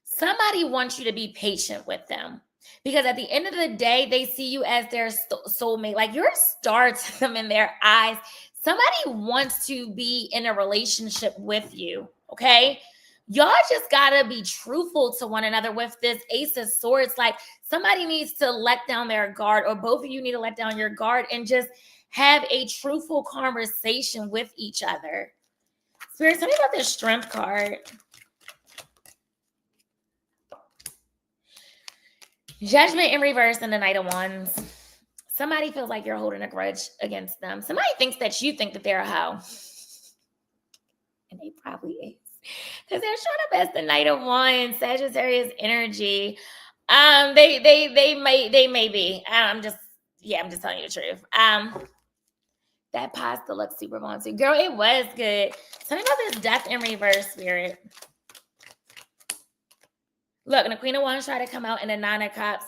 Somebody wants you to be patient with them. Because at the end of the day, they see you as their soulmate. Like you're a star to them in their eyes. Somebody wants to be in a relationship with you, okay? Y'all just gotta be truthful to one another with this Ace of Swords. Like somebody needs to let down their guard, or both of you need to let down your guard and just have a truthful conversation with each other. Spirit, tell me about this Strength card. Judgment in reverse and the Knight of Wands. Somebody feels like you're holding a grudge against them. Somebody thinks that you think that they're a hoe. And they probably is. Because they're showing up as the Knight of Wands, Sagittarius energy. They may be. I'm just telling you the truth. That pasta looks super bomb too. Girl, it was good. Tell me about this Death in reverse, Spirit. Look, and the Queen of Wands tried to come out in the Nine of Cups.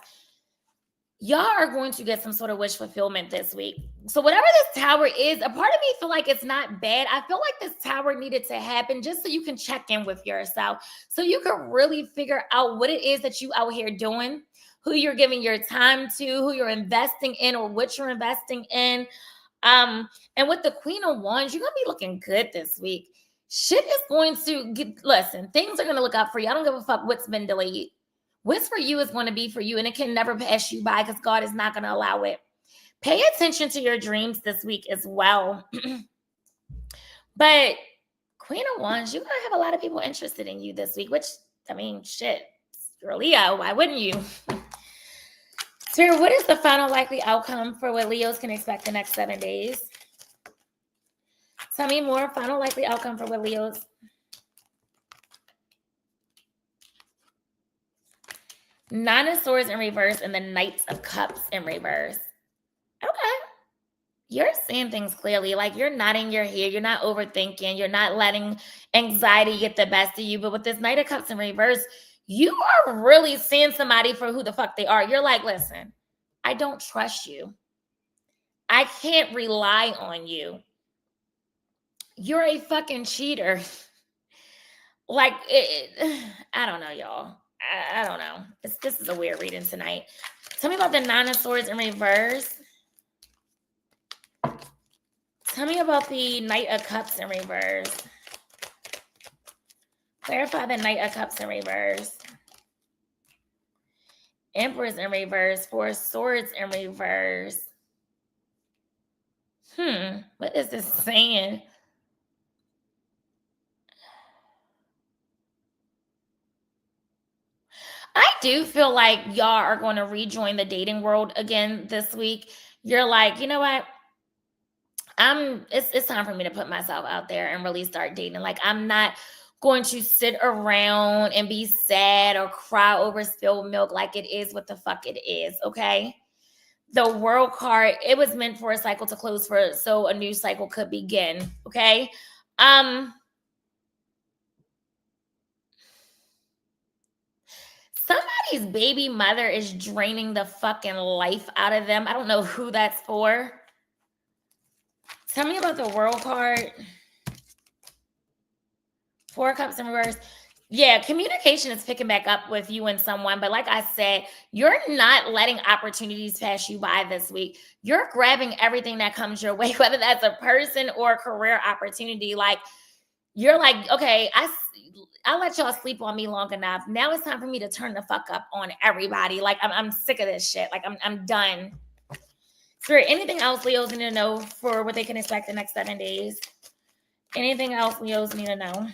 Y'all are going to get some sort of wish fulfillment this week. So whatever this tower is, a part of me feel like it's not bad. I feel like this tower needed to happen just so you can check in with yourself. So you can really figure out what it is that you out here doing, who you're giving your time to, who you're investing in, or what you're investing in. And with the Queen of Wands, you're going to be looking good this week. Shit is going to listen, things are going to look up for you. I don't give a fuck what's been delayed. What's for you is going to be for you, and it can never pass you by because God is not going to allow it. Pay attention to your dreams this week as well. But Queen of Wands, you're going to have a lot of people interested in you this week, which, I mean, shit, you're Leo. Why wouldn't you? Spirit, what is the final likely outcome for what Leos can expect the next 7 days? Tell me more. Final likely outcome for what Leos. Nine of Swords in reverse and the Knights of Cups in reverse. Okay. You're seeing things clearly. Like you're nodding your head. You're not overthinking. You're not letting anxiety get the best of you. But with this Knight of Cups in reverse, you are really seeing somebody for who the fuck they are. You're like, listen, I don't trust you. I can't rely on you. You're a fucking cheater. Like, I don't know, y'all. I don't know. This is a weird reading tonight. Tell me about the Nine of Swords in reverse. Tell me about the Knight of Cups in reverse. Clarify the Knight of Cups in reverse. Empress in reverse. Four of Swords in reverse. What is this saying? I do feel like y'all are going to rejoin the dating world again this week. You're like, you know what? It's time for me to put myself out there and really start dating. Like, I'm not going to sit around and be sad or cry over spilled milk like it is what the fuck it is, okay? The World card, it was meant for a cycle to close so a new cycle could begin, okay? Somebody's baby mother is draining the fucking life out of them. I don't know who that's for. Tell me about the World card. Four of Cups in reverse. Yeah, communication is picking back up with you and someone. But like I said, you're not letting opportunities pass you by this week. You're grabbing everything that comes your way, whether that's a person or a career opportunity. Like, you're like, okay, I let y'all sleep on me long enough. Now it's time for me to turn the fuck up on everybody. Like, I'm sick of this shit. Like, I'm done. Spirit, anything else Leos need to know for what they can expect the next 7 days? Anything else Leos need to know?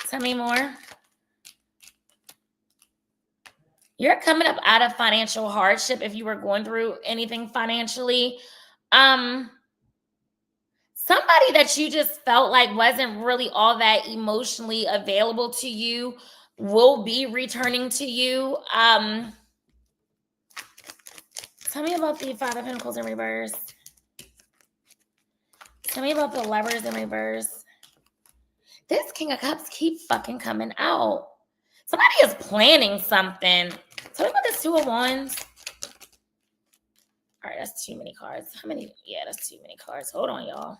Tell me more. You're coming up out of financial hardship if you were going through anything financially. Somebody that you just felt like wasn't really all that emotionally available to you will be returning to you. Tell me about the Five of Pentacles in reverse. Tell me about the Lovers in reverse. This King of Cups keep fucking coming out. Somebody is planning something. Tell me about this Two of Wands. All right, that's too many cards. How many? Yeah, that's too many cards. Hold on, y'all.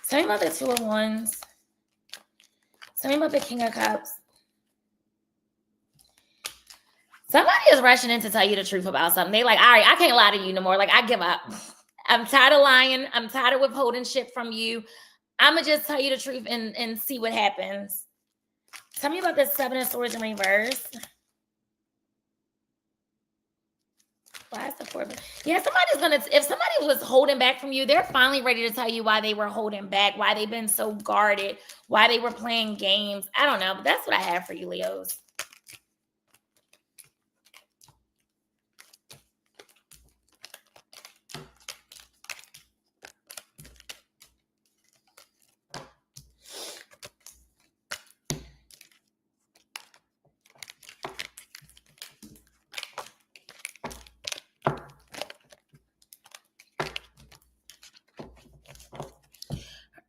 Tell me about the Two of Wands. Tell me about the King of Cups. Somebody is rushing in to tell you the truth about something. They like, all right, I can't lie to you no more. Like, I give up. I'm tired of lying. I'm tired of withholding shit from you. I'm going to just tell you the truth and see what happens. Tell me about this Seven of Swords in reverse. Why is the Four? Yeah, somebody's going to, if somebody was holding back from you, they're finally ready to tell you why they were holding back, why they've been so guarded, why they were playing games. I don't know, but that's what I have for you, Leos.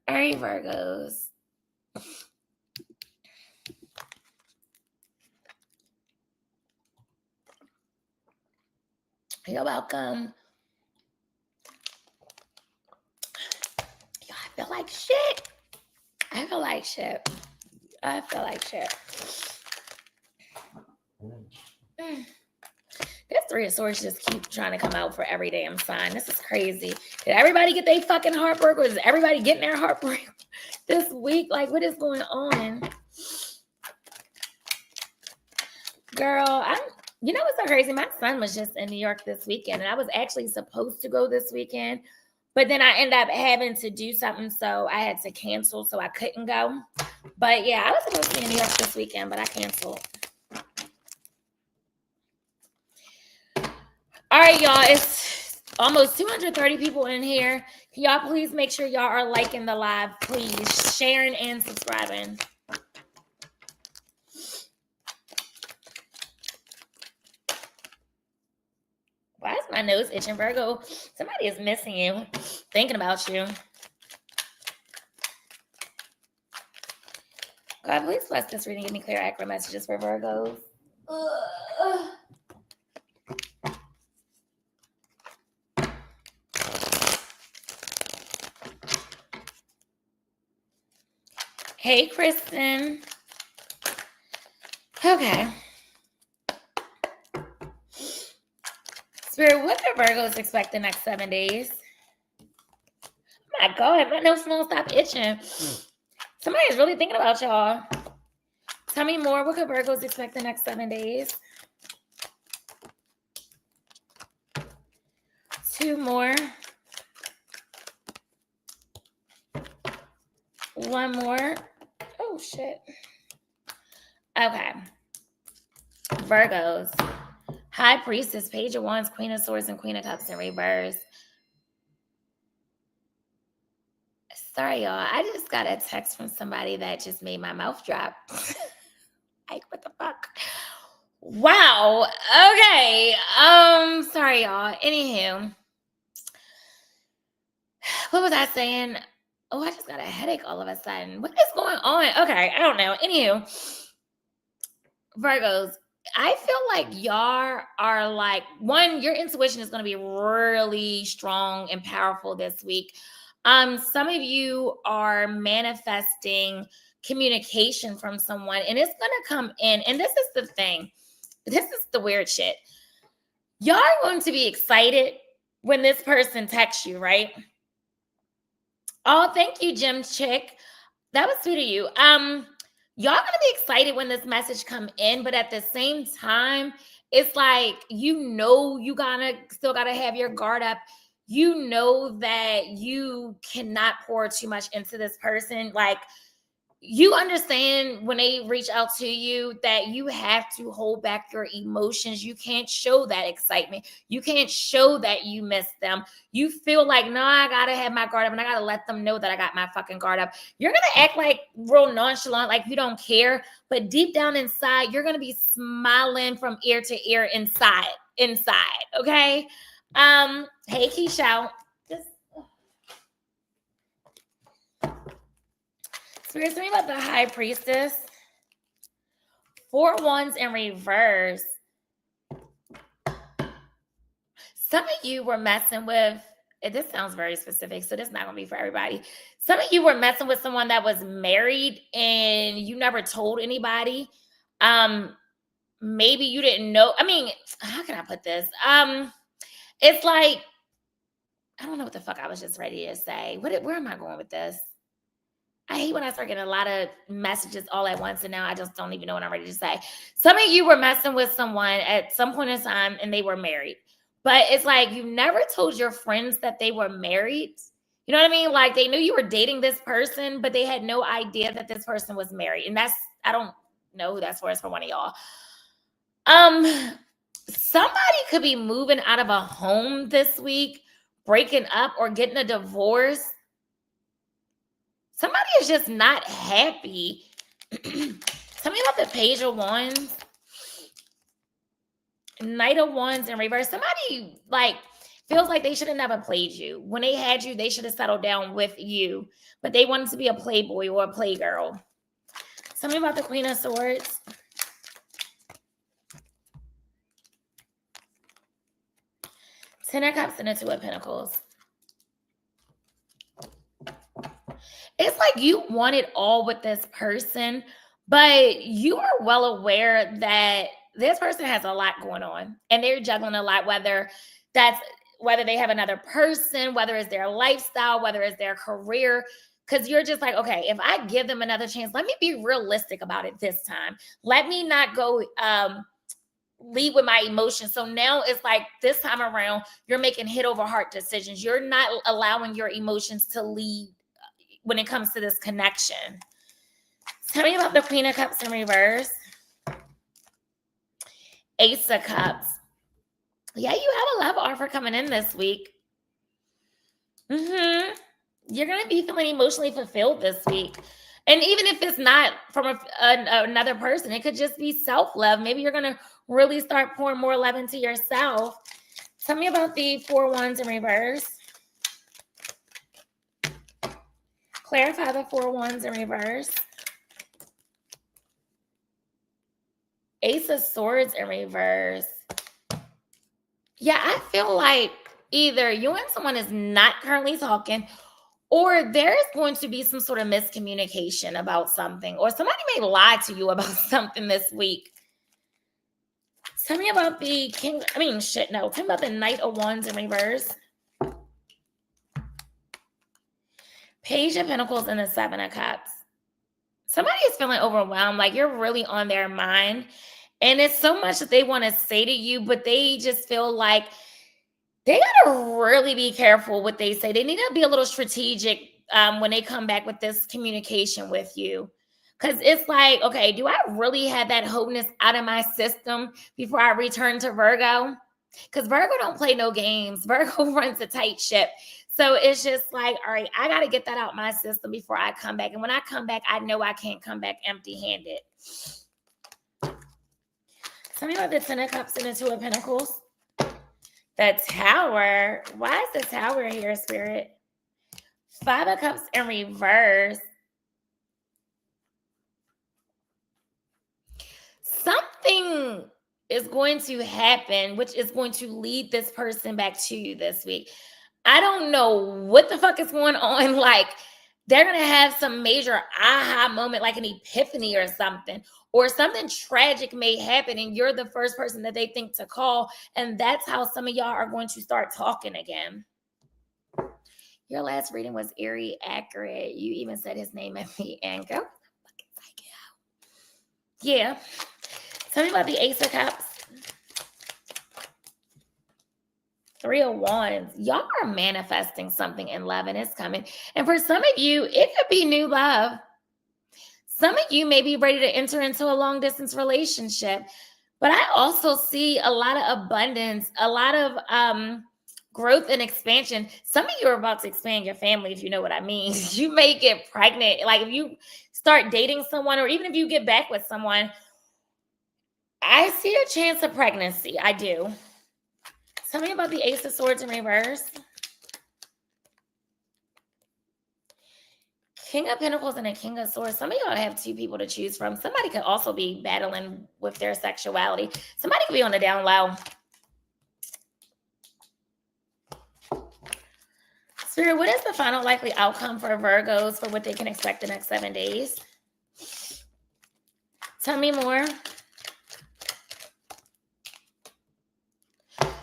All right, Virgos. You're welcome. Yo, I feel like shit. I feel like shit. I feel like shit. This Three of Swords just keep trying to come out for every damn sign. This is crazy. Did everybody get their fucking heartbreak, or is everybody getting their heartbreak this week? Like, what is going on? Girl, you know what's so crazy? My son was just in New York this weekend, and I was actually supposed to go this weekend, but then I ended up having to do something, so I had to cancel, so I couldn't go. But yeah, I was supposed to be in New York this weekend, but I canceled. All right, y'all, it's almost 230 people in here. Can y'all please make sure y'all are liking the live, please, sharing and subscribing. Why is my nose itching, Virgo? Somebody is missing you, thinking about you. God, please bless this reading. Give me clear, accurate messages for Virgos. Hey, Kristen. Okay. Spirit, what do Virgos expect the next 7 days? Oh my God, my nose won't stop itching. Somebody's really thinking about y'all. Tell me more. What could Virgos expect the next 7 days? 2 more. 1 more. Oh, shit. Okay. Virgos. High Priestess, Page of Wands, Queen of Swords, and Queen of Cups in reverse. Sorry, y'all. I just got a text from somebody that just made my mouth drop. Like, what the fuck? Wow. Okay. Sorry, y'all. Anywho. What was I saying? Oh, I just got a headache all of a sudden. What is going on? Okay, I don't know. Anywho, Virgos, I feel like y'all are like, one, your intuition is going to be really strong and powerful this week. Some of you are manifesting communication from someone, and it's going to come in. And this is the thing. This is the weird shit. Y'all are going to be excited when this person texts you, right? Oh, thank you, Jim Chick. That was sweet of you. Y'all gonna be excited when this message come in, but at the same time, it's like, you still gotta have your guard up. You know that you cannot pour too much into this person. Like, you understand when they reach out to you that you have to hold back your emotions. You can't show that excitement. You can't show that you miss them. You feel like, no, I gotta have my guard up and I gotta let them know that I got my fucking guard up. You're gonna act like real nonchalant, like you don't care, but deep down inside, you're gonna be smiling from ear to ear inside. Okay. Hey Keisha. Spirit, tell me about the High Priestess. 4 wands in reverse. Some of you were messing with, this sounds very specific, so this is not going to be for everybody. Some of you were messing with someone that was married and you never told anybody. Maybe you didn't know. I mean, how can I put this? It's like, I don't know what the fuck I was just ready to say. Where am I going with this? I hate when I start getting a lot of messages all at once, and now I just don't even know what I'm ready to say. Some of you were messing with someone at some point in time, and they were married. But it's like, you never told your friends that they were married. You know what I mean? Like, they knew you were dating this person, but they had no idea that this person was married. And I don't know who that's for. It's for one of y'all. Somebody could be moving out of a home this week, breaking up, or getting a divorce. Somebody is just not happy. Tell me about the Page of Wands. Knight of Wands in reverse. Somebody like feels like they should have never played you. When they had you, they should have settled down with you. But they wanted to be a playboy or a playgirl. Tell me about the Queen of Swords. Ten of Cups and the Two of Pentacles. It's like you want it all with this person, but you are well aware that this person has a lot going on and they're juggling a lot, whether they have another person, whether it's their lifestyle, whether it's their career, because you're just like, okay, if I give them another chance, let me be realistic about it this time. Let me not go lead with my emotions. So now it's like this time around, you're making head over heart decisions. You're not allowing your emotions to lead when it comes to this connection. Tell me about the Queen of Cups in reverse. Ace of Cups. Yeah, you have a love offer coming in this week. You're going to be feeling emotionally fulfilled this week. And even if it's not from another person, it could just be self-love. Maybe you're going to really start pouring more love into yourself. Tell me about the 4 wands in reverse. Clarify the 4 wands in reverse. Ace of Swords in reverse. Yeah, I feel like either you and someone is not currently talking, or there is going to be some sort of miscommunication about something, or somebody may lie to you about something this week. Tell me about the Tell me about the Knight of Wands in reverse. Page of Pentacles and the 7 of Cups. Somebody is feeling overwhelmed, like you're really on their mind. And it's so much that they want to say to you, but they just feel like they got to really be careful what they say. They need to be a little strategic when they come back with this communication with you. Because it's like, okay, do I really have that wholeness out of my system before I return to Virgo? Because Virgo don't play no games. Virgo runs a tight ship. So it's just like, all right, I got to get that out my system before I come back. And when I come back, I know I can't come back empty-handed. Tell me about the 10 of Cups and the 2 of Pentacles. The Tower. Why is the Tower here, Spirit? 5 of Cups in reverse. Something is going to happen, which is going to lead this person back to you this week. I don't know what the fuck is going on. Like, they're going to have some major aha moment, like an epiphany or something tragic may happen, and you're the first person that they think to call. And that's how some of y'all are going to start talking again. Your last reading was eerie accurate. You even said his name at the end. Go fucking psycho. Yeah. Tell me about the Ace of Cups. Three of Wands. Y'all are manifesting something in love and it's coming. And for some of you, it could be new love. Some of you may be ready to enter into a long distance relationship. But I also see a lot of abundance, a lot of growth and expansion. Some of you are about to expand your family, if you know what I mean. You may get pregnant. Like if you start dating someone, or even if you get back with someone, I see a chance of pregnancy. I do. Tell me about the Ace of Swords in reverse. King of Pentacles and a King of Swords. Some of y'all have two people to choose from. Somebody could also be battling with their sexuality. Somebody could be on the down low. Spirit, what is the final likely outcome for Virgos for what they can expect the next 7 days? Tell me more.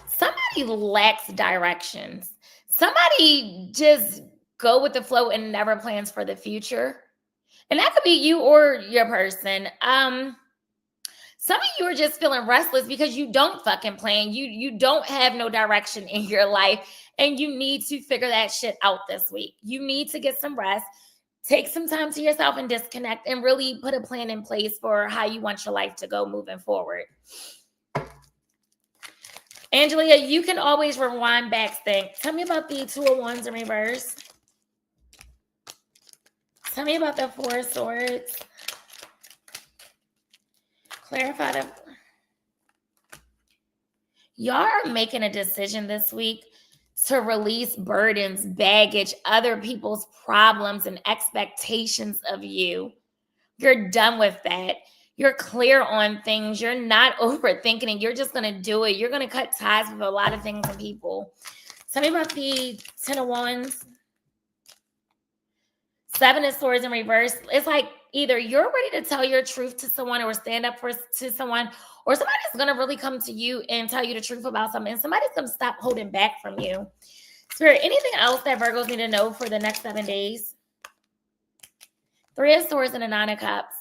Somebody lacks directions. Somebody just go with the flow and never plans for the future. And that could be you or your person. Some of you are just feeling restless because you don't fucking plan. You don't have no direction in your life, and you need to figure that shit out this week. You need to get some rest, take some time to yourself and disconnect, and really put a plan in place for how you want your life to go moving forward. Angelia, you can always rewind back. Tell me about the Two of Wands in reverse. Tell me about the Four of Swords. Clarify the... Y'all are making a decision this week to release burdens, baggage, other people's problems and expectations of you. You're done with that. You're clear on things. You're not overthinking it. You're just going to do it. You're going to cut ties with a lot of things and people. Tell me about the Ten of Wands. Seven of Swords in reverse. It's like either you're ready to tell your truth to someone or stand up to someone, or somebody's going to really come to you and tell you the truth about something. And somebody's going to stop holding back from you. Spirit, anything else that Virgos need to know for the next 7 days? Three of Swords and a Nine of Cups.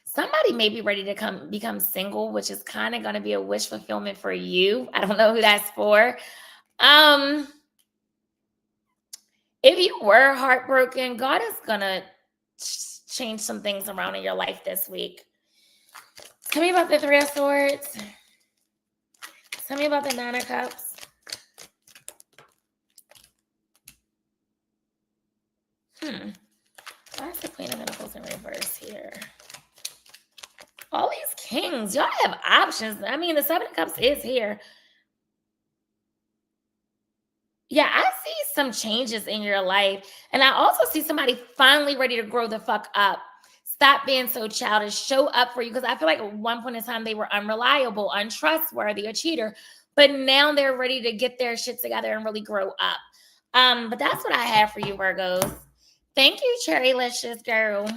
Somebody may be ready to become single, which is kind of going to be a wish fulfillment for you. I don't know who that's for. If you were heartbroken, God is going to change some things around in your life this week. Tell me about the Three of Swords. Tell me about the Nine of Cups. Why is the Queen of Pentacles in reverse here? All these kings, y'all have options. I mean, the Seven of Cups is here. Yeah, I see some changes in your life. And I also see somebody finally ready to grow the fuck up. Stop being so childish. Show up for you. Because I feel like at one point in time, they were unreliable, untrustworthy, a cheater. But now they're ready to get their shit together and really grow up. But that's what I have for you, Virgos. Thank you, Cherrylicious girl.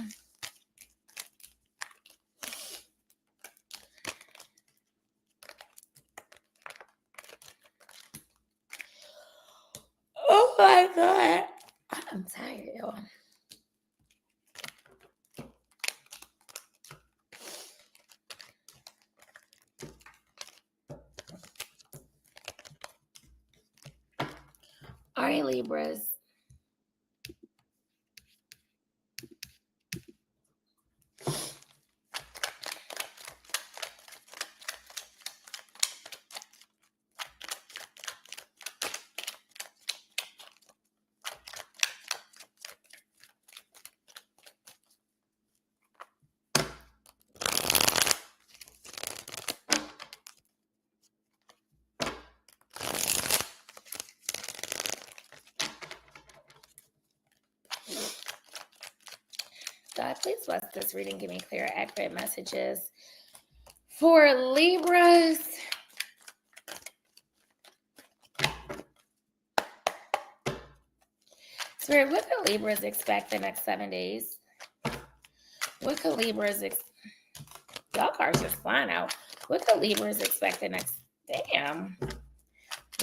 Oh my God. I'm tired, y'all. All right, Libras. God, please bless this reading. Give me clear, accurate messages for Libras. Spirit, what could Libras expect the next 7 days? What could Libras y'all cards just flying out. What could Libras expect the next... Damn.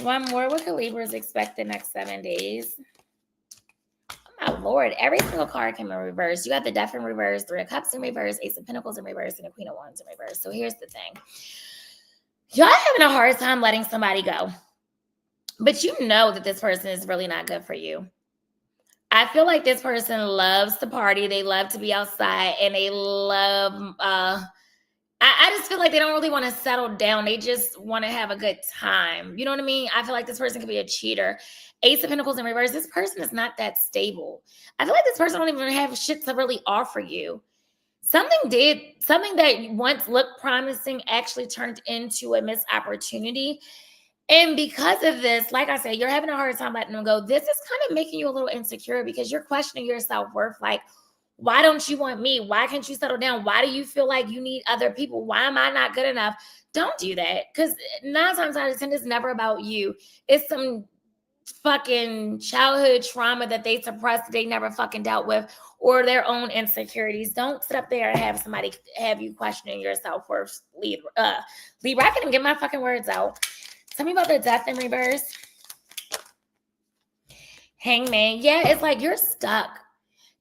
One more. What could Libras expect the next 7 days? Oh my Lord. Every single card came in reverse. You got the Death in reverse, Three of Cups in reverse, Ace of Pentacles in reverse, and the Queen of Wands in reverse. So here's the thing. Y'all having a hard time letting somebody go. But you know that this person is really not good for you. I feel like this person loves to party. They love to be outside, and they love I just feel like they don't really want to settle down. They just want to have a good time. You know what I mean? I feel like this person could be a cheater. Ace of Pentacles in reverse. This person is not that stable. I feel like this person don't even have shit to really offer you. Something that once looked promising actually turned into a missed opportunity. And because of this, like I said, you're having a hard time letting them go. This is kind of making you a little insecure because you're questioning your self-worth. Like, why don't you want me? Why can't you settle down? Why do you feel like you need other people? Why am I not good enough? Don't do that. Because 9 times out of 10, it's never about you. It's some fucking childhood trauma that they suppressed, that they never fucking dealt with, or their own insecurities. Don't sit up there and have somebody have you questioning your self-worth. Libra, I can't even get my fucking words out. Tell me about the Death in reverse. Hangman. Yeah, it's like you're stuck.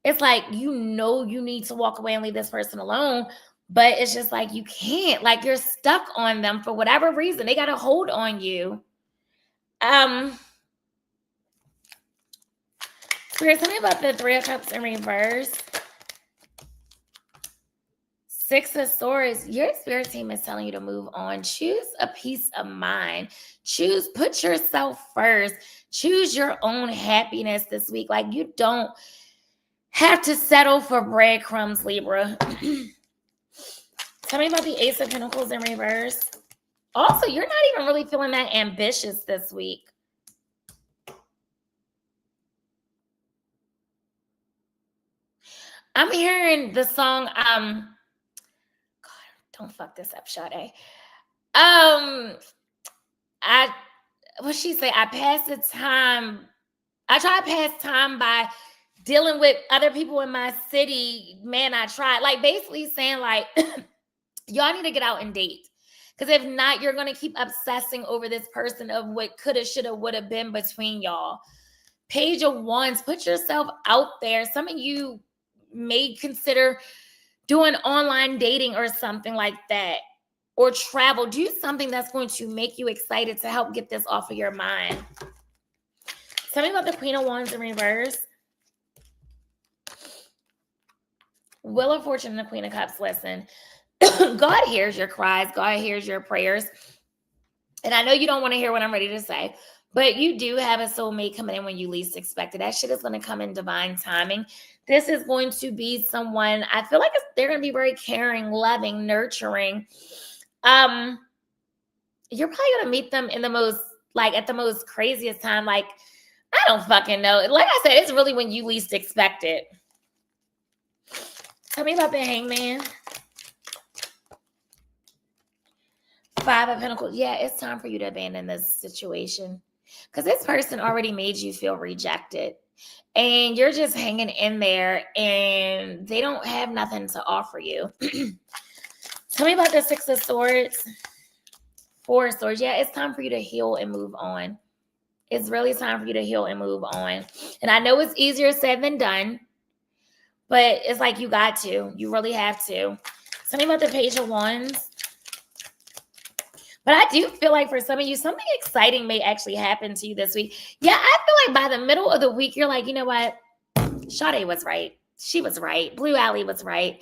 It's like, you know, you need to walk away and leave this person alone, but it's just like you can't. Like, you're stuck on them for whatever reason. They got a hold on you. Spirit, tell me about the Three of Cups in reverse. Six of Swords. Your spirit team is telling you to move on. Choose a peace of mind. Put yourself first. Choose your own happiness this week. Like, you don't have to settle for breadcrumbs, Libra. Tell me about the Ace of Pentacles in reverse. Also, you're not even really feeling that ambitious this week. I'm hearing the song, God, don't fuck this up, Sade. What she say? I try to pass time by dealing with other people in my city. Man, I tried. Like, basically saying, like, y'all need to get out and date. Because if not, you're going to keep obsessing over this person of what coulda, shoulda, woulda been between y'all. Page of Wands, put yourself out there. Some of you may consider doing online dating or something like that, or travel. Do something that's going to make you excited to help get this off of your mind. Tell me about the Queen of Wands in reverse. Wheel of Fortune and the Queen of Cups. Listen, God hears your cries. God hears your prayers. And I know you don't want to hear what I'm ready to say, but you do have a soulmate coming in when you least expect it. That shit is going to come in divine timing. This is going to be someone, I feel like they're going to be very caring, loving, nurturing. You're probably going to meet them in the most, like, at the most craziest time. Like, I don't fucking know. Like I said, it's really when you least expect it. Tell me about the Hangman. Five of Pentacles. Yeah, it's time for you to abandon this situation. Because this person already made you feel rejected. And you're just hanging in there, and they don't have nothing to offer you. Tell me about the Six of Swords. Four of Swords. Yeah, it's time for you to heal and move on. It's really time for you to heal and move on. And I know it's easier said than done, but it's like you got to. You really have to. Tell me about the Page of Wands. But I do feel like for some of you, something exciting may actually happen to you this week. Yeah, I feel like by the middle of the week, you're like, you know what? Sade was right. She was right. BluAlley was right.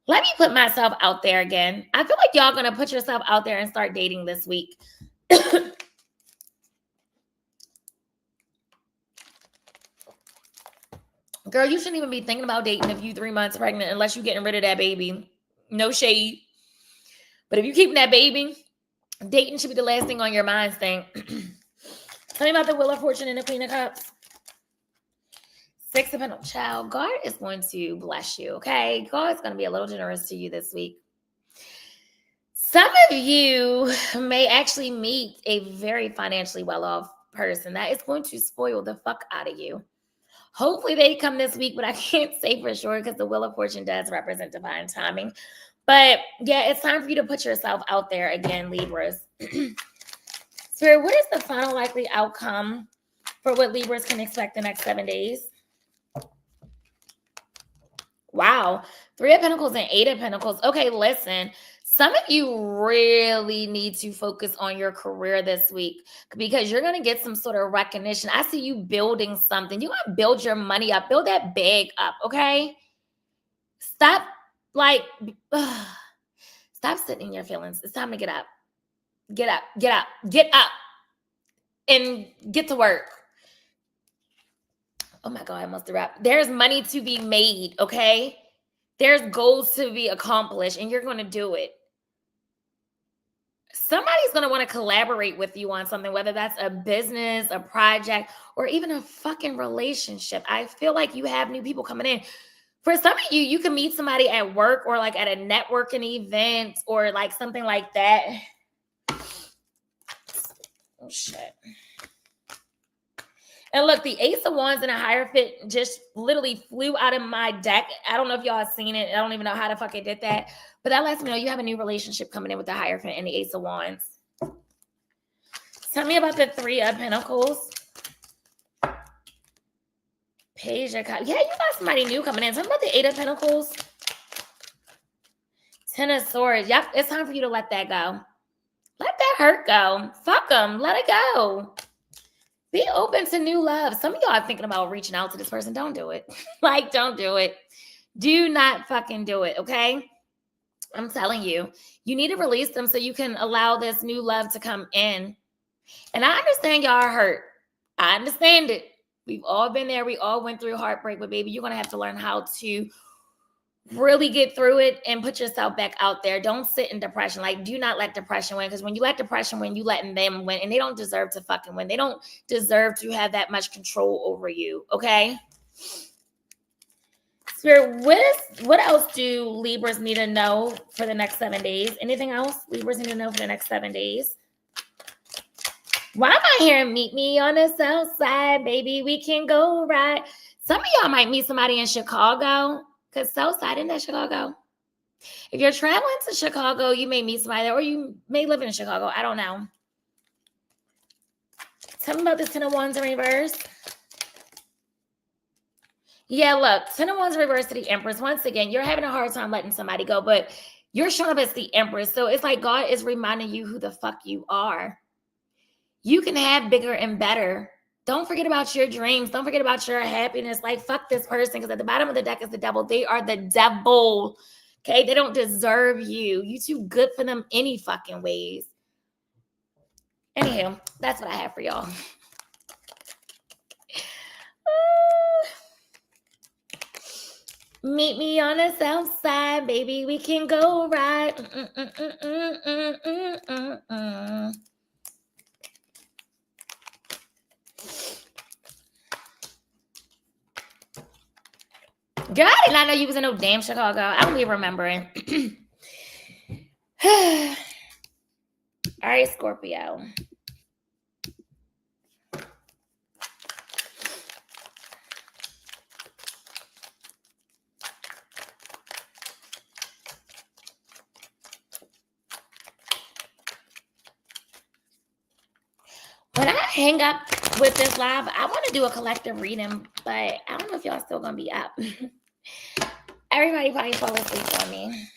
Let me put myself out there again. I feel like y'all going to put yourself out there and start dating this week. Girl, you shouldn't even be thinking about dating if you 3 months pregnant unless you're getting rid of that baby. No shade. But if you're keeping that baby, dating should be the last thing on your mind. Tell me about the Wheel of Fortune and the Queen of Cups. Six of Pentacles. Child, God is going to bless you, okay? God's going to be a little generous to you this week. Some of you may actually meet a very financially well-off person that is going to spoil the fuck out of you. Hopefully they come this week, but I can't say for sure because the Wheel of Fortune does represent divine timing. But yeah, it's time for you to put yourself out there again, Libras. Spirit, what is the final likely outcome for what Libras can expect the next 7 days? Wow. 3 of Pentacles and 8 of Pentacles. Okay, listen. Some of you really need to focus on your career this week because you're going to get some sort of recognition. I see you building something. You're going to build your money up, build that bag up, okay? Stop, like, stop sitting in your feelings. It's time to get up. Get up, get up, get up, and get to work. Oh my God, I must have wrapped. There's money to be made, okay? There's goals to be accomplished, and you're going to do it. Somebody's going to want to collaborate with you on something, whether that's a business, a project, or even a fucking relationship. I feel like you have new people coming in. For some of you, you can meet somebody at work or like at a networking event or like something like that. Oh, shit. And look, the Ace of Wands and a Hierophant just literally flew out of my deck. I don't know if y'all have seen it. I don't even know how the fuck it did that. But that lets me know you have a new relationship coming in with the Hierophant and the Ace of Wands. Tell me about the Three of Pentacles. Page of Cups. Yeah, you got somebody new coming in. Tell me about the Eight of Pentacles. Ten of Swords. Yep, it's time for you to let that go. Let that hurt go. Fuck them. Let it go. Be open to new love. Some of y'all are thinking about reaching out to this person. Don't do it. Like, don't do it. Do not fucking do it, okay? I'm telling you. You need to release them so you can allow this new love to come in. And I understand y'all are hurt. I understand it. We've all been there. We all went through heartbreak. But, baby, you're going to have to learn how to really get through it and put yourself back out there. Don't sit in depression. Like, do not let depression win, because when you let depression win, you letting them win, and they don't deserve to fucking win. They don't deserve to have that much control over you, okay? Spirit, what else do Libras need to know for the next 7 days? Anything else Libras need to know for the next 7 days? Why am I hearing meet me on the south side, baby? We can go right. Some of y'all might meet somebody in Chicago. Because Southside, isn't that Chicago? If you're traveling to Chicago, you may meet somebody there, or you may live in Chicago. I don't know. Tell me about this Ten of Wands in reverse. Yeah, look, Ten of Wands in reverse to the Empress. Once again, you're having a hard time letting somebody go, but you're showing up as the Empress. So it's like God is reminding you who the fuck you are. You can have bigger and better. Don't forget about your dreams. Don't forget about your happiness. Like, fuck this person, because at the bottom of the deck is the devil. They are the devil, okay? They don't deserve you. You too good for them any fucking ways. Anywho, that's what I have for y'all. Meet me on the south side, baby. We can go right. Girl, I did not know you was in no damn Chicago. I don't be remembering. All right, Scorpio. When I hang up with this live, I want to do a collective reading, but I don't know if y'all still going to be up. Everybody probably fall asleep on me.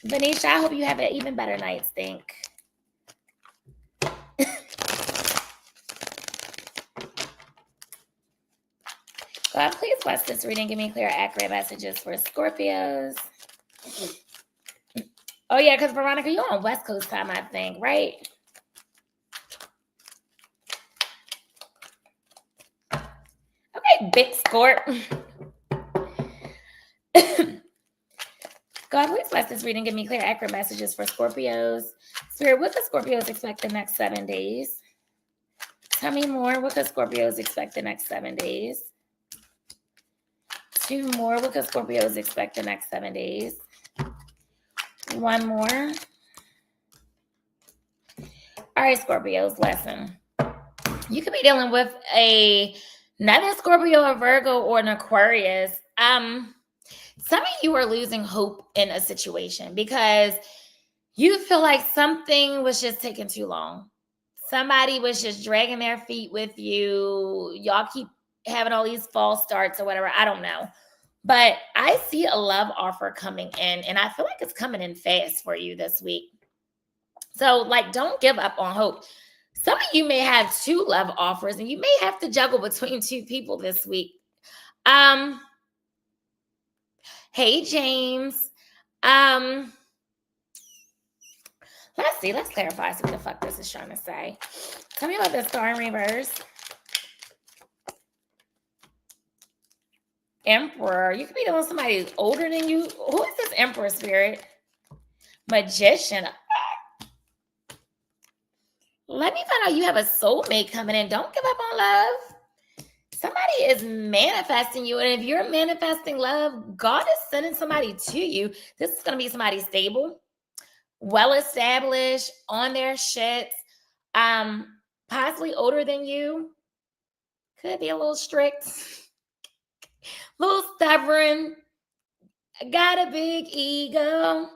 Venetia, I hope you have an even better night's think. God, please bless this reading. Give me clear, accurate messages for Scorpios. Oh, yeah, because Veronica, you're on West Coast time, I think, right? Okay, big Scorp. God, please bless this reading. Give me clear, accurate messages for Scorpios. Spirit, what could Scorpios expect the next 7 days? Tell me more. What could Scorpios expect the next 7 days? 2 more. What could Scorpios expect the next 7 days? 1 more. All right, Scorpios, listen. You could be dealing with another Scorpio, a Virgo, or an Aquarius. Some of you are losing hope in a situation because you feel like something was just taking too long. Somebody was just dragging their feet with you. Y'all keep having all these false starts or whatever. I don't know. But I see a love offer coming in, and I feel like it's coming in fast for you this week. So, like, don't give up on hope. Some of you may have 2 love offers, and you may have to juggle between 2 people this week. Hey, James. Let's see. Let's clarify what the fuck this is trying to say. Tell me about the star in reverse. Emperor. You could be dealing with somebody who's older than you. Who is this Emperor spirit? Magician. Let me find out you have a soulmate coming in. Don't give up on love. Somebody is manifesting you. And if you're manifesting love, God is sending somebody to you. This is going to be somebody stable, well-established, on their shit, possibly older than you. Could be a little strict, a little stubborn. Got a big ego.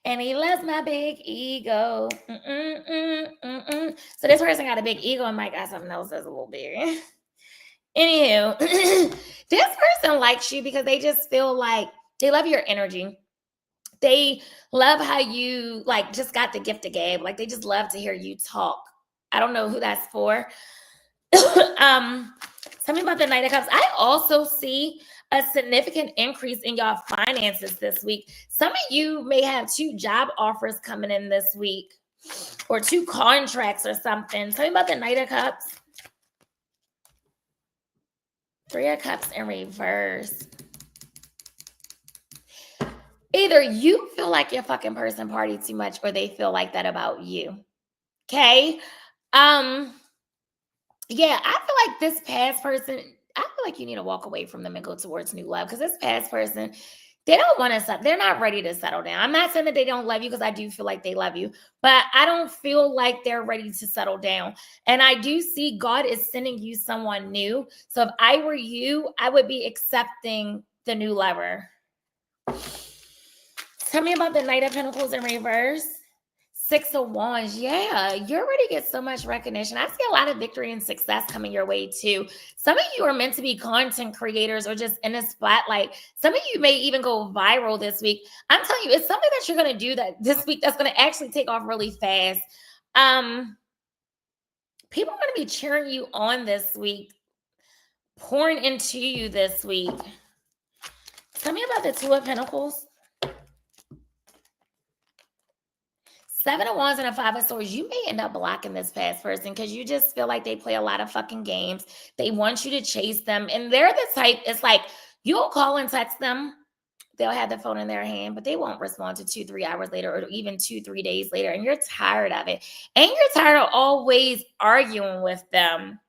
And he loves my big ego. So this person got a big ego and might got something else that's a little bigger. Anywho, this person likes you because they just feel like they love your energy. They love how you like just got the gift of gab. Like they just love to hear you talk. I don't know who that's for. Tell me about the Knight of Cups. I also see a significant increase in y'all finances this week. Some of you may have 2 job offers coming in this week or 2 contracts or something. Tell me about the Knight of Cups. 3 of Cups in reverse. Either you feel like your fucking person party too much or they feel like that about you. Okay? Yeah, I feel like this past person, I feel like you need to walk away from them and go towards new love because this past person, they don't want to settle. They're not ready to settle down. I'm not saying that they don't love you because I do feel like they love you, but I don't feel like they're ready to settle down. And I do see God is sending you someone new. So if I were you, I would be accepting the new lover. Tell me about the Knight of Pentacles in reverse. 6 of Wands. Yeah, you're ready to get so much recognition. I see a lot of victory and success coming your way too. Some of you are meant to be content creators or just in the spotlight. Some of you may even go viral this week. I'm telling you, it's something that you're going to do that this week that's going to actually take off really fast. People are going to be cheering you on this week, pouring into you this week. Tell me about the 2 of Pentacles. 7 of Wands and a 5 of Swords. You may end up blocking this past person because you just feel like they play a lot of fucking games. They want you to chase them. And they're the type, it's like you'll call and text them. They'll have the phone in their hand, but they won't respond to 2-3 hours later or even 2-3 days later. And you're tired of it. And you're tired of always arguing with them.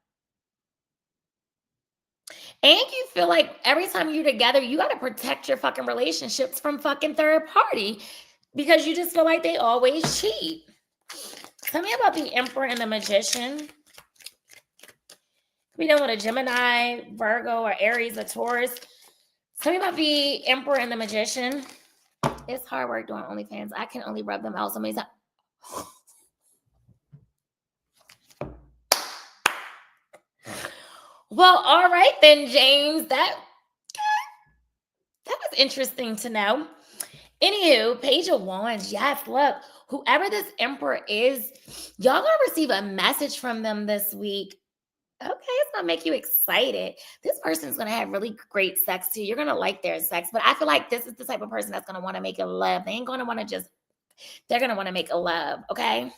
And you feel like every time you're together, you got to protect your fucking relationships from fucking third party. Because you just feel like they always cheat. Tell me about the Emperor and the Magician. We dealing with a Gemini, Virgo, or Aries, or Taurus. Tell me about the Emperor and the Magician. It's hard work doing OnlyFans. I can only rub them out so many times. Well, all right then, James. That was interesting to know. Anywho, Page of Wands. Yes, look, whoever this Emperor is, y'all gonna receive a message from them this week. Okay, it's gonna make you excited. This person's gonna have really great sex too. You're gonna like their sex, but I feel like this is the type of person that's gonna want to make a love. They ain't gonna want to just, they're gonna want to make a love, okay?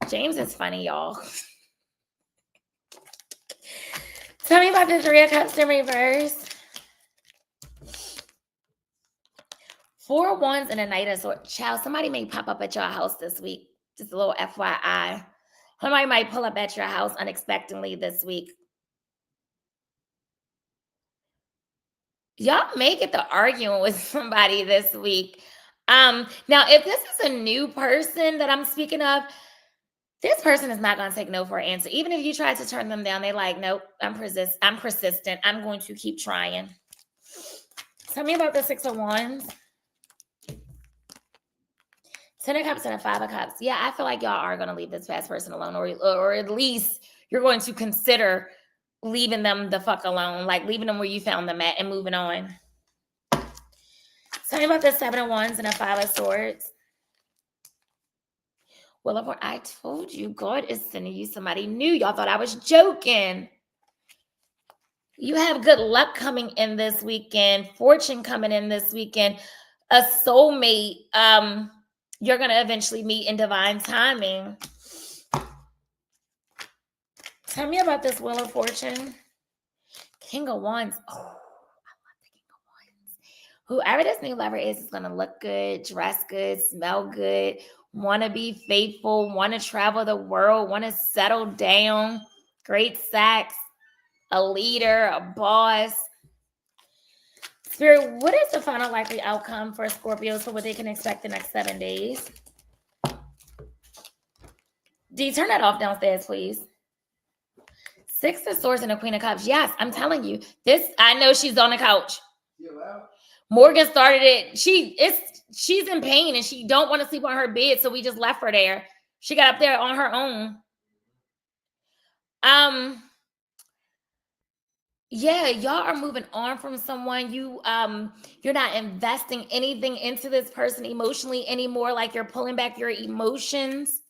James is funny, y'all. Tell me about the 3 of Cups in reverse. 4 Wands and a Knight of Swords. Child, somebody may pop up at your house this week. Just a little FYI. Somebody might pull up at your house unexpectedly this week. Y'all may get to arguing with somebody this week. Now, if this is a new person that I'm speaking of, this person is not going to take no for an answer. Even if you try to turn them down, they're like, nope, I'm persistent. I'm going to keep trying. Tell me about the 6 of Wands. 10 of Cups and a 5 of Cups. Yeah, I feel like y'all are going to leave this past person alone, or at least you're going to consider leaving them the fuck alone, like leaving them where you found them at and moving on. Tell me about the 7 of Wands and the 5 of Swords. Well, I told you God is sending you somebody new. Y'all thought I was joking. You have good luck coming in this weekend, fortune coming in this weekend, a soulmate you're going to eventually meet in divine timing. Tell me about this Wheel of Fortune. King of Wands. Oh, I love the King of Wands. Whoever this new lover is going to look good, dress good, smell good, want to be faithful, want to travel the world, want to settle down, great sex, a leader, a boss. Spirit, what is the final likely outcome for Scorpios for what they can expect the next 7 days? D, turn that off downstairs, please. 6 of Swords and the Queen of Cups. Yes, I'm telling you. This, I know she's on the couch. Morgan started it. She's in pain and she don't want to sleep on her bed, so we just left her there. She got up there on her own. Yeah, y'all are moving on from someone. You're not investing anything into this person emotionally anymore. Like you're pulling back your emotions.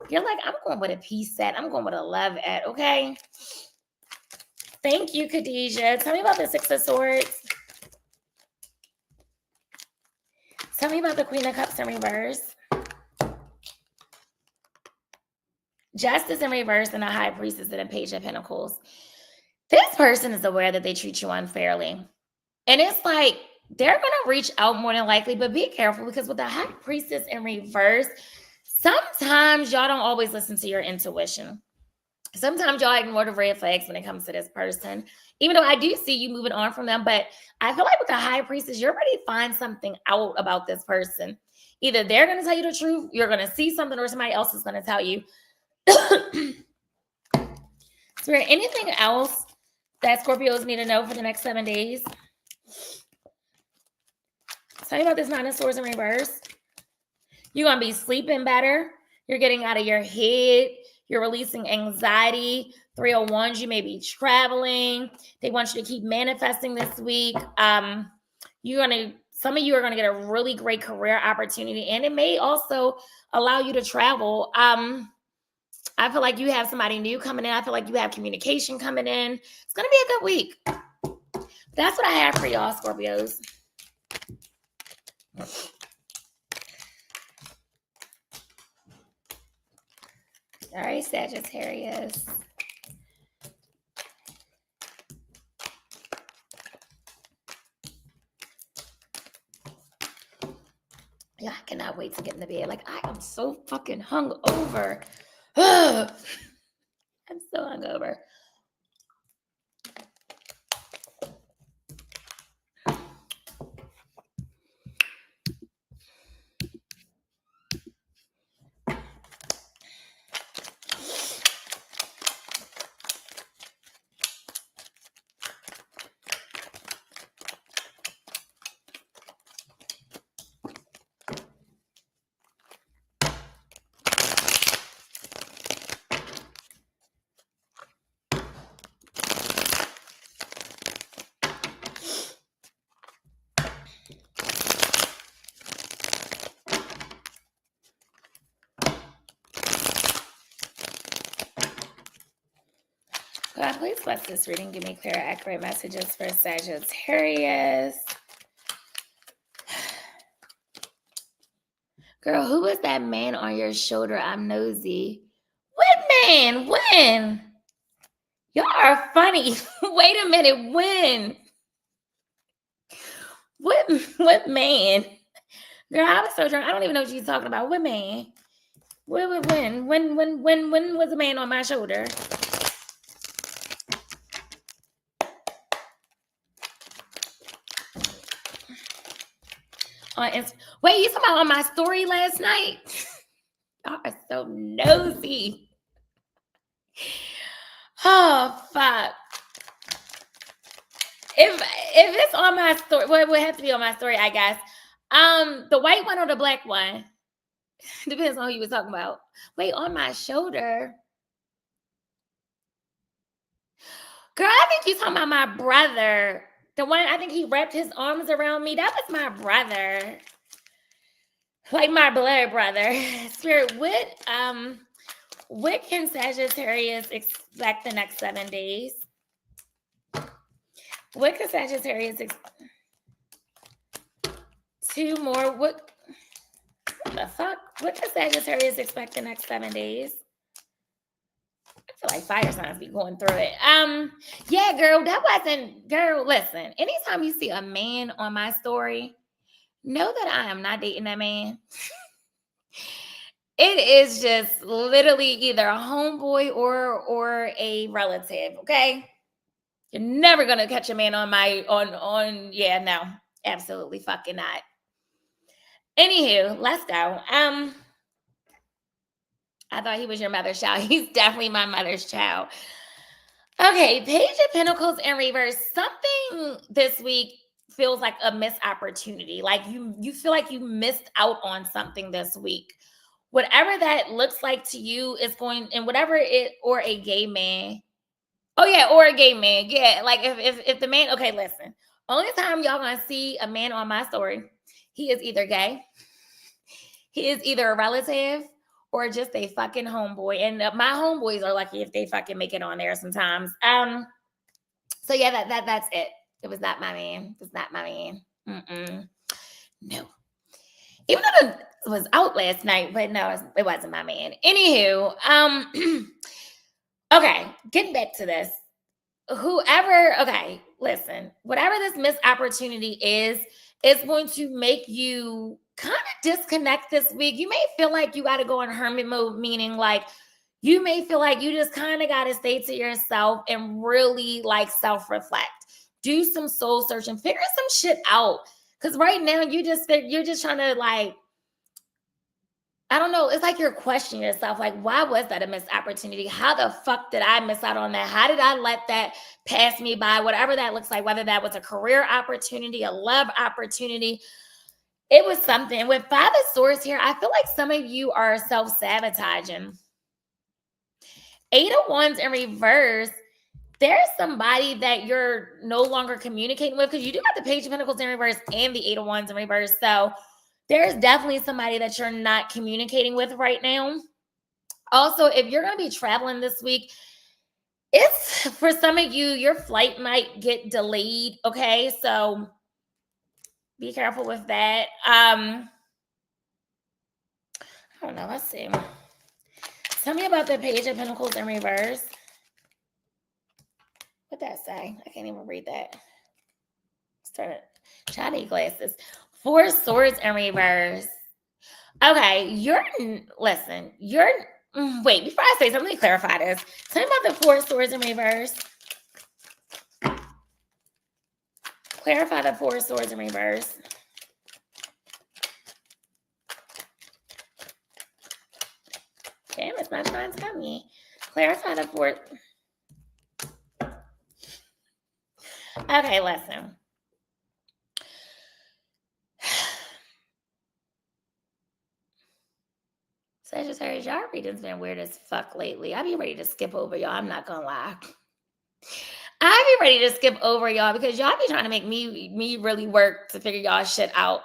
You're like, I'm going with a peace set. I'm going with a love at. Okay. Thank you, Khadijah. Tell me about the 6 of Swords. Tell me about the Queen of Cups in reverse. Justice in reverse and a High Priestess and a Page of Pentacles. This person is aware that they treat you unfairly. And it's like, they're going to reach out more than likely, but be careful because with the High Priestess in reverse, sometimes y'all don't always listen to your intuition. Sometimes y'all ignore the red flags when it comes to this person, even though I do see you moving on from them. But I feel like with the High Priestess, you're ready to find something out about this person. Either they're going to tell you the truth, you're going to see something, or somebody else is going to tell you. Is there anything else that Scorpios need to know for the next 7 days? Tell me about this 9 of Swords in reverse. You're going to be sleeping better. You're getting out of your head. You're releasing anxiety. 3 of Wands, you may be traveling. They want you to keep manifesting this week. Some of you are going to get a really great career opportunity, and it may also allow you to travel. I feel like you have somebody new coming in. I feel like you have communication coming in. It's going to be a good week. That's what I have for y'all, Scorpios. All right, Sagittarius. Yeah, I cannot wait to get in the bed. Like, I am so fucking hungover. I'm so hungover. God, please bless this reading. Give me clear, accurate messages for Sagittarius. Girl, who is that man on your shoulder? I'm nosy. What man? When? Y'all are funny. Wait a minute. When? What man? Girl, I was so drunk. I don't even know what you're talking about. What man? When was a man on my shoulder? Wait, you talking about on my story last night? Y'all are so nosy. Oh, fuck. If it's on my story, well, it would have to be on my story, I guess. The white one or the black one? Depends on who you were talking about. Wait, on my shoulder. Girl, I think you talking about my brother. The one, I think he wrapped his arms around me. That was my brother. Like my blood brother. Spirit, what can Sagittarius expect the next 7 days? What can Sagittarius two more? What the fuck? What can Sagittarius expect the next 7 days? I feel like fire signs be going through it. Yeah, girl, that wasn't, girl, listen, anytime you see a man on my story, know that I am not dating that man. It is just literally either a homeboy or a relative, okay? You're never gonna catch a man on yeah, no, absolutely fucking not. Anywho, let's go. I thought he was your mother's child. He's definitely my mother's child. Okay, Page of Pentacles in reverse. Something this week feels like a missed opportunity. Like you feel like you missed out on something this week. Whatever that looks like to you is going, and whatever it, or a gay man. Oh yeah, or a gay man. Yeah, like if the man, okay, listen. Only time y'all gonna see a man on my story, he is either gay, he is either a relative, or just a fucking homeboy. And my homeboys are lucky if they fucking make it on there sometimes. So yeah, that's it. It was not my man. It was not my man. No. Even though it was out last night, but no, it wasn't my man. Anywho, okay, getting back to this. Okay, listen, whatever this missed opportunity is going to make you kind of disconnect this week. You may feel like you got to go in hermit mode, meaning like you may feel like you just kind of got to stay to yourself and really like self-reflect. Do some soul searching, figure some shit out. Because right now you're just trying to like, I don't know. It's like you're questioning yourself. Like, why was that a missed opportunity? How the fuck did I miss out on that? How did I let that pass me by? Whatever that looks like, whether that was a career opportunity, a love opportunity, it was something. With Five of Swords here, I feel like some of you are self-sabotaging. Eight of Wands in reverse, there's somebody that you're no longer communicating with, because you do have the Page of Pentacles in reverse and the Eight of Wands in reverse. So there's definitely somebody that you're not communicating with right now. Also, if you're going to be traveling this week, it's for some of you, your flight might get delayed. Okay. So be careful with that. I don't know. Let's see. Tell me about the Page of Pentacles in reverse. What'd that say? I can't even read that. Start shiny glasses. Four Swords in reverse. Okay, wait, before I say something, let me clarify this. Tell me about the Four Swords in reverse. Clarify the Four Swords in reverse. Damn, it's my trying to tell me. Clarify the Four. Okay, listen. Sagittarius, y'all reading's been weird as fuck lately. I be ready to skip over y'all. I'm not gonna lie. I be ready to skip over y'all because y'all be trying to make me really work to figure y'all shit out.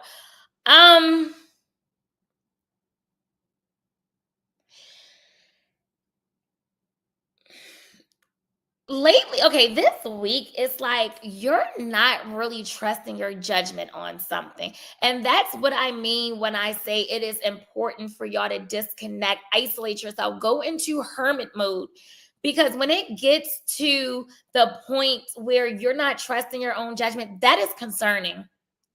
Lately, okay, this week, it's like you're not really trusting your judgment on something. And that's what I mean when I say it is important for y'all to disconnect, isolate yourself, go into hermit mode. Because when it gets to the point where you're not trusting your own judgment, that is concerning.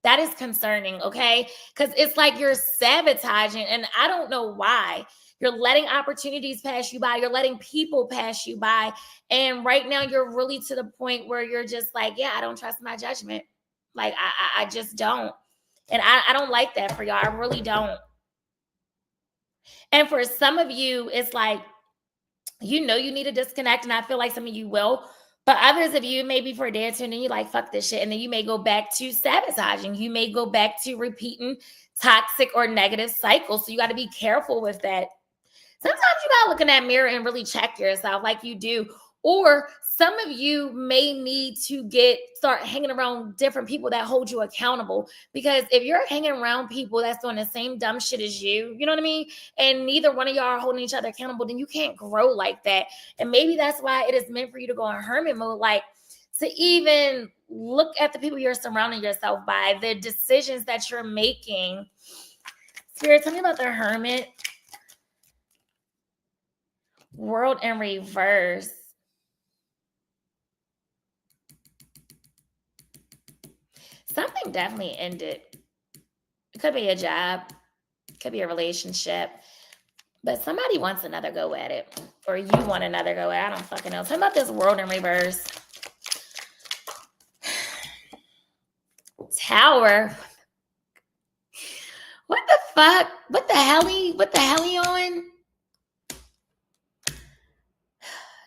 That is concerning, okay? Because it's like you're sabotaging, and I don't know why. You're letting opportunities pass you by. You're letting people pass you by. And right now you're really to the point where you're just like, yeah, I don't trust my judgment. Like, I just don't. And I don't like that for y'all. I really don't. And for some of you, it's like, you know, you need to disconnect. And I feel like some of you will. But others of you, maybe for a day or two, and then you like, fuck this shit. And then you may go back to sabotaging. You may go back to repeating toxic or negative cycles. So you got to be careful with that. Sometimes you got to look in that mirror and really check yourself like you do. Or some of you may need to start hanging around different people that hold you accountable. Because if you're hanging around people that's doing the same dumb shit as you know what I mean? And neither one of y'all are holding each other accountable, then you can't grow like that. And maybe that's why it is meant for you to go in hermit mode, like to even look at the people you're surrounding yourself by, the decisions that you're making. Spirit, tell me about the hermit. World in reverse. Something definitely ended. It could be a job, it could be a relationship, but somebody wants another go at it, or you want another go at it. I don't fucking know. Tell me about this world in reverse. Tower. What the fuck? What the hell you on?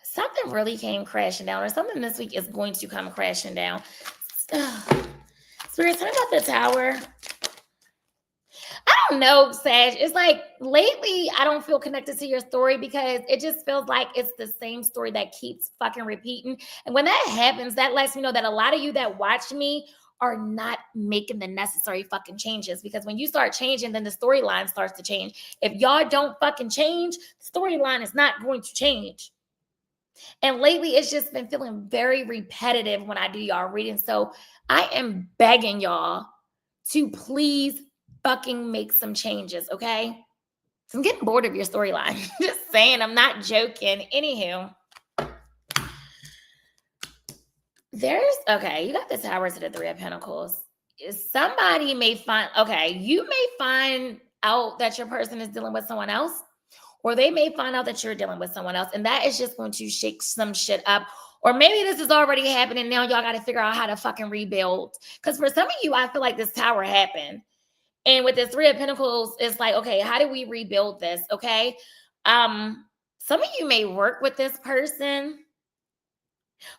Something really came crashing down, or something this week is going to come crashing down. Spirit, tell me about the tower. I don't know, Sag. It's like lately I don't feel connected to your story because it just feels like it's the same story that keeps fucking repeating. And when that happens, that lets me know that a lot of you that watch me are not making the necessary fucking changes. Because when you start changing, then the storyline starts to change. If y'all don't fucking change, the storyline is not going to change. And lately, it's just been feeling very repetitive when I do y'all reading. So I am begging y'all to please fucking make some changes, okay? I'm getting bored of your storyline. Just saying, I'm not joking. Anywho, you got the Tower to the Three of Pentacles. Somebody may you may find out that your person is dealing with someone else, or they may find out that you're dealing with someone else, and that is just going to shake some shit up. Or maybe this is already happening now. Y'all got to figure out how to fucking rebuild. Because for some of you, I feel like this tower happened. And with this Three of Pentacles, it's like, okay, how do we rebuild this? Okay. Some of you may work with this person.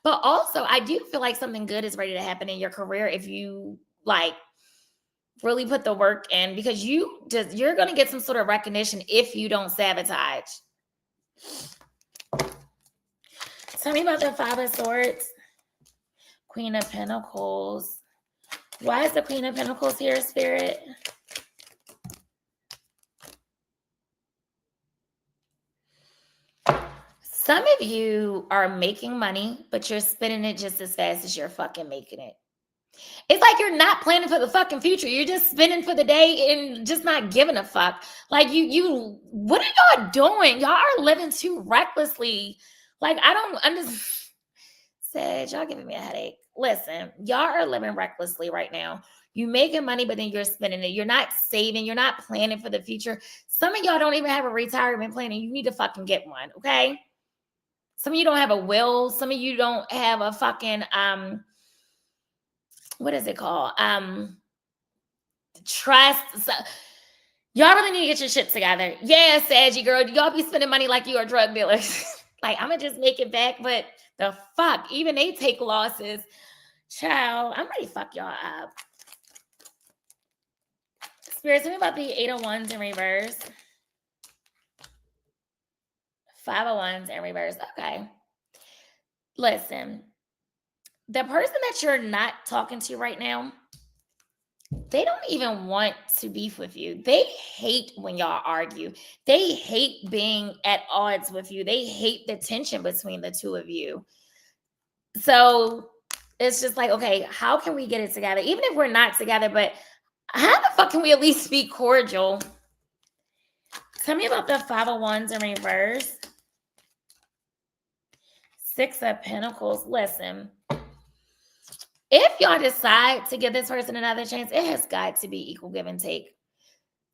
But also, I do feel like something good is ready to happen in your career if you like really put the work in, because you're going to get some sort of recognition if you don't sabotage. Tell me about the Five of Swords. Queen of Pentacles. Why is the Queen of Pentacles here, Spirit? Some of you are making money, but you're spending it just as fast as you're fucking making it. It's like you're not planning for the fucking future. You're just spending for the day and just not giving a fuck. Like what are y'all doing? Y'all are living too recklessly. Like, I don't understand. Sag, y'all giving me a headache. Listen, y'all are living recklessly right now. You making money, but then you're spending it. You're not saving. You're not planning for the future. Some of y'all don't even have a retirement plan, and you need to fucking get one, okay? Some of you don't have a will. Some of you don't have a fucking what is it called? Trust. So, y'all really need to get your shit together. Yeah, Saggy girl, y'all be spending money like you are drug dealers. Like, I'm gonna just make it back, but the fuck, even they take losses. Child, I'm ready to fuck y'all up. Spirit, tell me about the Eight of Wands in reverse. Five of Wands in reverse. Okay. Listen, the person that you're not talking to right now, they don't even want to beef with you. They hate when y'all argue. They hate being at odds with you. They hate the tension between the two of you. So it's just like, okay, how can we get it together? Even if we're not together, but how the fuck can we at least be cordial? Tell me about the Five of Wands in reverse. Six of Pentacles. Listen, if y'all decide to give this person another chance, it has got to be equal give and take.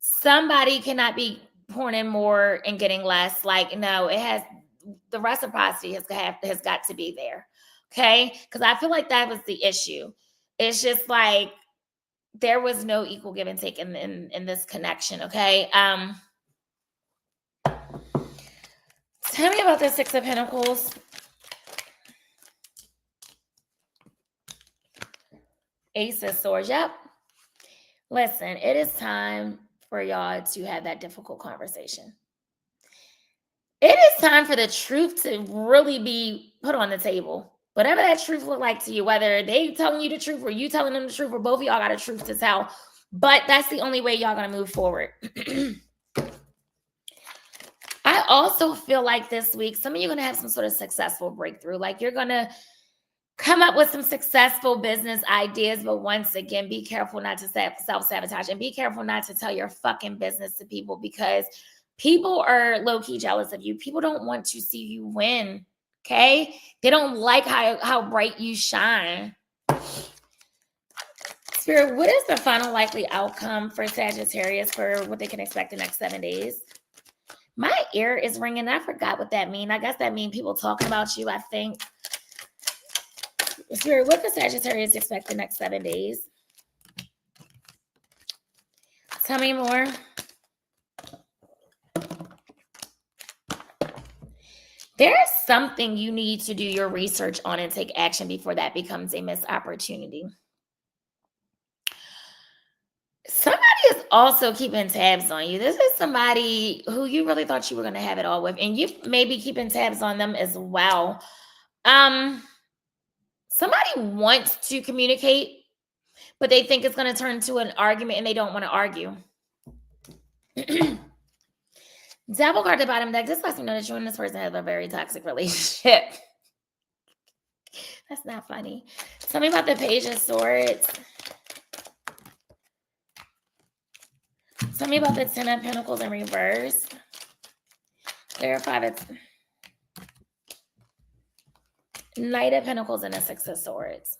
Somebody cannot be pouring in more and getting less. Like, no, it has, the reciprocity has got to be there. Okay? Because I feel like that was the issue. It's just like there was no equal give and take in this connection. Okay? Tell me about the Six of Pentacles. Ace of Swords. Yep. Listen, it is time for y'all to have that difficult conversation. It is time for the truth to really be put on the table. Whatever that truth look like to you, whether they telling you the truth or you telling them the truth, or both of y'all got a truth to tell. But that's the only way y'all gonna move forward. I also feel like this week, some of you are gonna have some sort of successful breakthrough. Like you're gonna come up with some successful business ideas, but once again, be careful not to self-sabotage, and be careful not to tell your fucking business to people, because people are low-key jealous of you. People don't want to see you win, okay? They don't like how bright you shine. Spirit, what is the final likely outcome for Sagittarius for what they can expect the next 7 days? My ear is ringing. I forgot what that means. I guess that means people talking about you, I think. Spirit, what does Sagittarius expect the next 7 days? Tell me more. There's something you need to do your research on and take action before that becomes a missed opportunity. Somebody is also keeping tabs on you. This is somebody who you really thought you were going to have it all with, and you may be keeping tabs on them as well. Somebody wants to communicate, but they think it's going to turn into an argument and they don't want to argue. Devil card at the bottom deck. This lets me know that you and this person have a very toxic relationship. That's not funny. Tell me about the Page of Swords. Tell me about the Ten of Pentacles in reverse. Clarify the Knight of Pentacles and the Six of Swords.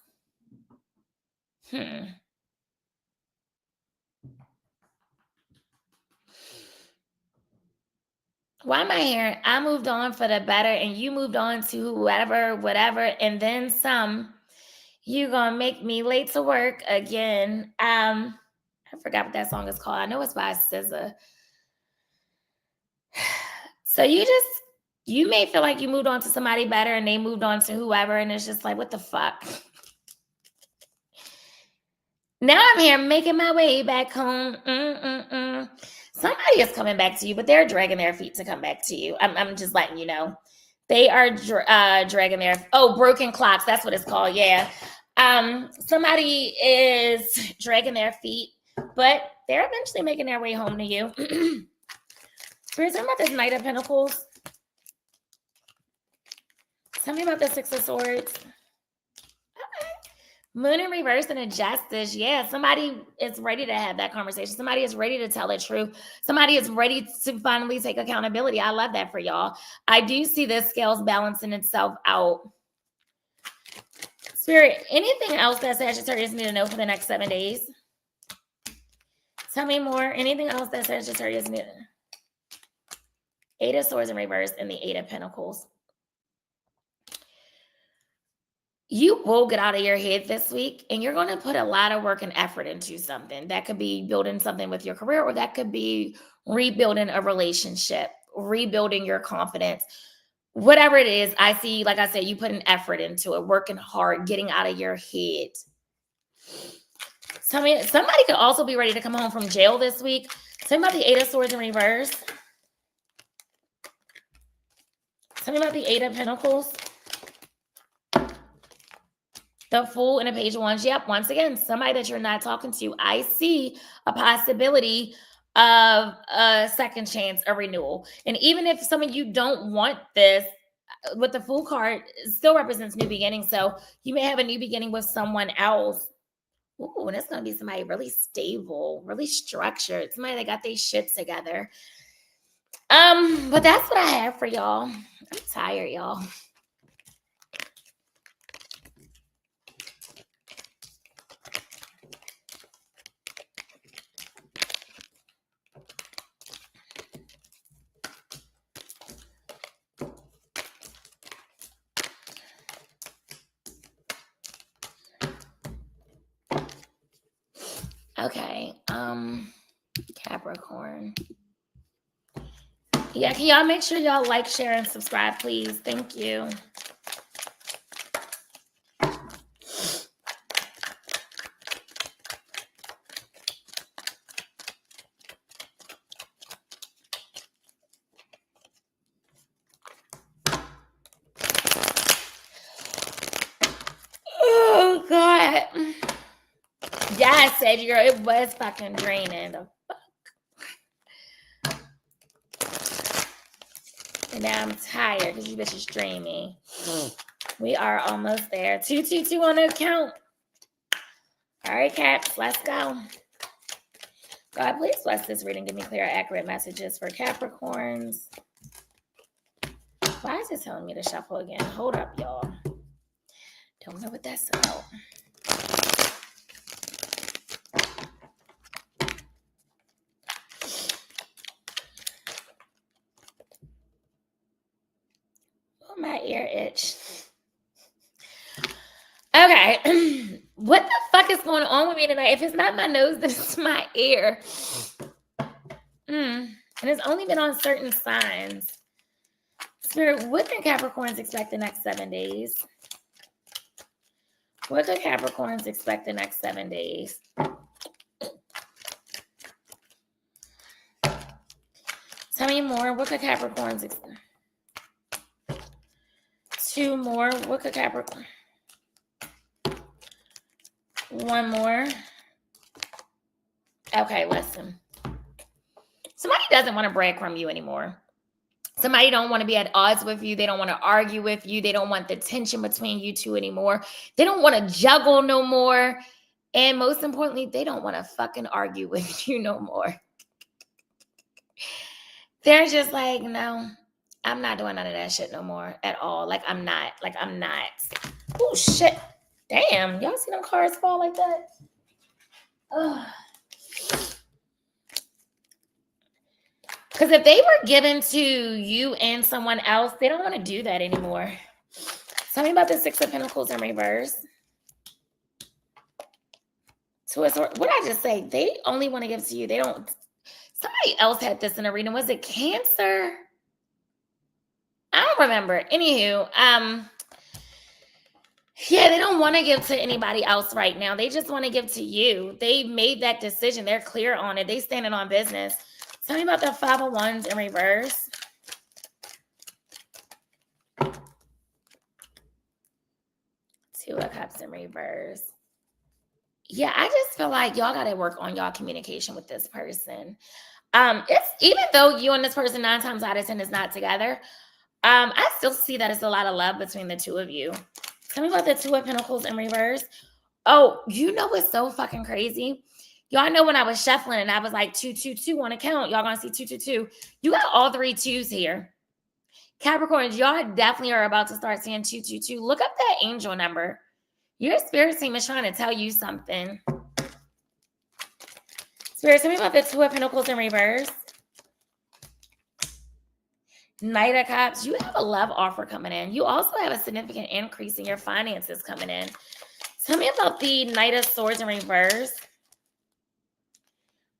Why am I hearing I moved on for the better and you moved on to whoever, whatever, and then some? You gonna make me late to work again. I forgot what that song is called. I know it's by SZA. So you may feel like you moved on to somebody better and they moved on to whoever, and it's just like, what the fuck? Now I'm here making my way back home. Somebody is coming back to you, but they're dragging their feet to come back to you. I'm just letting you know. They are dragging broken clocks. That's what it's called. Yeah. Somebody is dragging their feet, but they're eventually making their way home to you. Spirit, tell me about this Knight of Pentacles. Tell me about the Six of Swords. Moon in reverse and a Justice. Yeah, somebody is ready to have that conversation. Somebody is ready to tell the truth. Somebody is ready to finally take accountability. I love that for y'all. I do see the scales balancing itself out. Spirit, anything else that Sagittarius need to know for the next 7 days? Tell me more. Anything else that Sagittarius need? Eight of Swords in reverse and the Eight of Pentacles. You will get out of your head this week, and you're going to put a lot of work and effort into something. That could be building something with your career, or that could be rebuilding a relationship, rebuilding your confidence. Whatever it is, I see, like I said, you put an effort into it, working hard, getting out of your head. Tell me, somebody could also be ready to come home from jail this week. Tell me about the Eight of Swords in reverse. Tell me about the Eight of Pentacles. The Fool and a Page of Wands. Yep, once again, somebody that you're not talking to. I see a possibility of a second chance, a renewal. And even if some of you don't want this, with the Fool card, it still represents new beginnings. So you may have a new beginning with someone else. Ooh, and it's going to be somebody really stable, really structured, somebody that got their shit together. But that's what I have for y'all. I'm tired, y'all. Okay, Capricorn. Yeah, can y'all make sure y'all like, share, and subscribe, please? Thank you. what? Yeah, I said, girl, it was fucking draining. The fuck? And now I'm tired because you bitches drain me. We are almost there. 222 on the account. All right, Caps, let's go. God, please bless this reading. Give me clear, accurate messages for Capricorns. Why is it telling me to shuffle again? Hold up, y'all. Don't know what that's about. Oh, my ear itch. Okay. What the fuck is going on with me tonight? If it's not my nose, then it's my ear. And it's only been on certain signs. Spirit, what can Capricorns expect the next 7 days? What could Capricorns expect the next 7 days? Tell me more. What could Capricorns expect? 2 more. What could Capricorn? 1 more. Okay, listen. Somebody doesn't want to breadcrumb you anymore. Somebody don't want to be at odds with you. They don't want to argue with you. They don't want the tension between you two anymore. They don't want to juggle no more. And most importantly, they don't want to fucking argue with you no more. They're just like, no, I'm not doing none of that shit no more at all. I'm not. Oh, shit. Damn. Y'all see them cars fall like that? Ugh. Because if they were given to you and someone else, they don't want to do that anymore. Tell me about the 6 of Pentacles in reverse. What did I just say? They only want to give to you. They don't. Somebody else had this in a reading. Was it Cancer? I don't remember. Anywho, yeah, they don't want to give to anybody else right now. They just want to give to you. They made that decision. They're clear on it. They standing on business. Tell me about the 5 of Wands in reverse. Two of Cups in reverse. Yeah, I just feel like y'all got to work on y'all communication with this person. It's even though you and this person 9 times out of 10 is not together, I still see that it's a lot of love between the two of you. Tell me about the 2 of Pentacles in reverse. Oh, you know what's so fucking crazy? Y'all know when I was shuffling and I was like 222 on account, y'all gonna see 222. You got all 3 2s here. Capricorns, y'all definitely are about to start seeing 222. Look up that angel number. Your spirit team is trying to tell you something. Spirit, tell me about the 2 of Pentacles in reverse. Knight of Cups, you have a love offer coming in. You also have a significant increase in your finances coming in. Tell me about the Knight of Swords in reverse.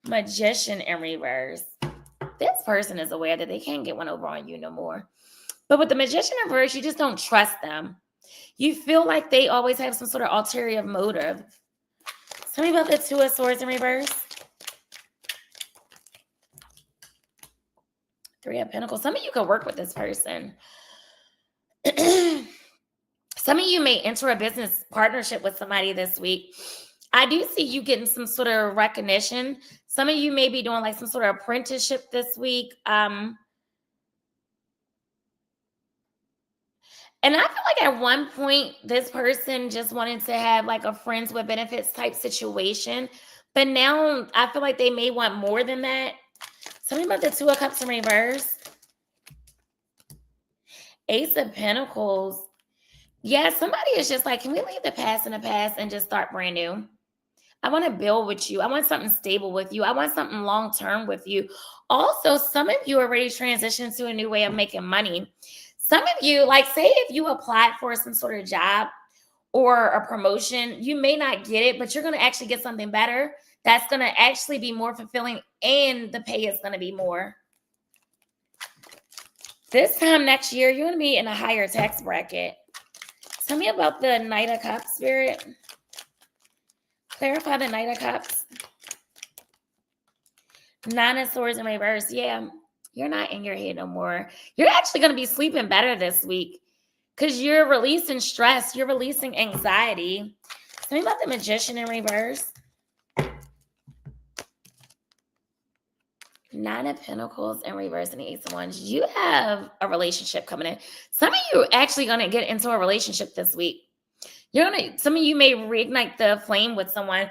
Magician in reverse. This person is aware that they can't get one over on you no more. But with the Magician in reverse, you just don't trust them. You feel like they always have some sort of ulterior motive. Tell me about the 2 of Swords in reverse. 3 of Pentacles. Some of you could work with this person. Some of you may enter a business partnership with somebody this week. I do see you getting some sort of recognition. Some of you may be doing some sort of apprenticeship this week. And I feel like at one point, this person just wanted to have a friends with benefits type situation. But now I feel like they may want more than that. Tell me about the 2 of Cups in reverse. Ace of Pentacles. Yeah, somebody is just like, can we leave the past in the past and just start brand new? I want to build with you. I want something stable with you. I want something long-term with you. Also, some of you already transitioned to a new way of making money. Some of you, say if you applied for some sort of job or a promotion, you may not get it, but you're going to actually get something better that's going to actually be more fulfilling, and the pay is going to be more. This time next year, you're going to be in a higher tax bracket. Tell me about the Knight of Cups, Spirit. Clarify the Knight of Cups. 9 of Swords in reverse. Yeah, you're not in your head no more. You're actually going to be sleeping better this week because you're releasing stress. You're releasing anxiety. Tell me about the Magician in reverse. Nine of Pentacles in reverse and the Ace of Wands. You have a relationship coming in. Some of you are actually going to get into a relationship this week. Some of you may reignite the flame with someone,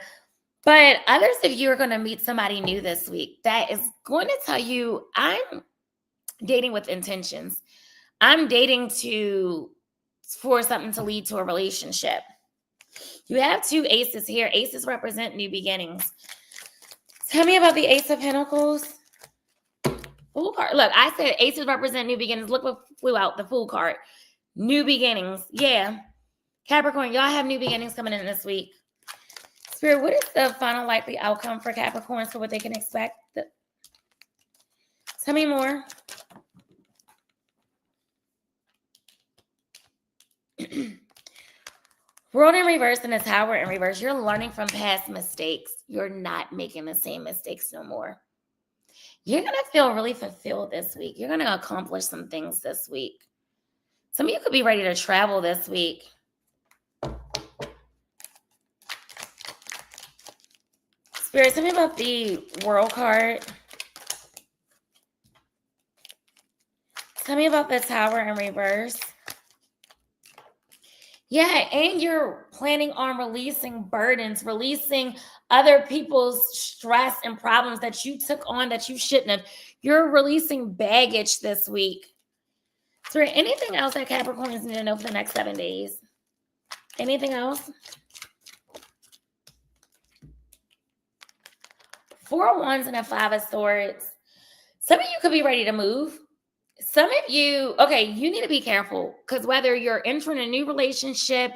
but others of you are going to meet somebody new this week that is going to tell you, I'm dating with intentions. I'm dating for something to lead to a relationship. You have two aces here. Aces represent new beginnings. Tell me about the Ace of Pentacles. Fool card. Look, I said aces represent new beginnings. Look what flew out, the Fool card. New beginnings. Yeah. Capricorn, y'all have new beginnings coming in this week. Spirit, what is the final likely outcome for Capricorns for what they can expect? Tell me more. World in reverse and the Tower in reverse. You're learning from past mistakes. You're not making the same mistakes no more. You're going to feel really fulfilled this week. You're going to accomplish some things this week. Some of you could be ready to travel this week. Spirit, tell me about the World card. Tell me about the Tower in reverse. Yeah, and you're planning on releasing burdens, releasing other people's stress and problems that you took on that you shouldn't have. You're releasing baggage this week. Is there anything else that Capricorns need to know for the next 7 days? Anything else? 4 of Wands and a 5 of Swords. Some of you could be ready to move. Some of you, okay, you need to be careful because whether you're entering a new relationship,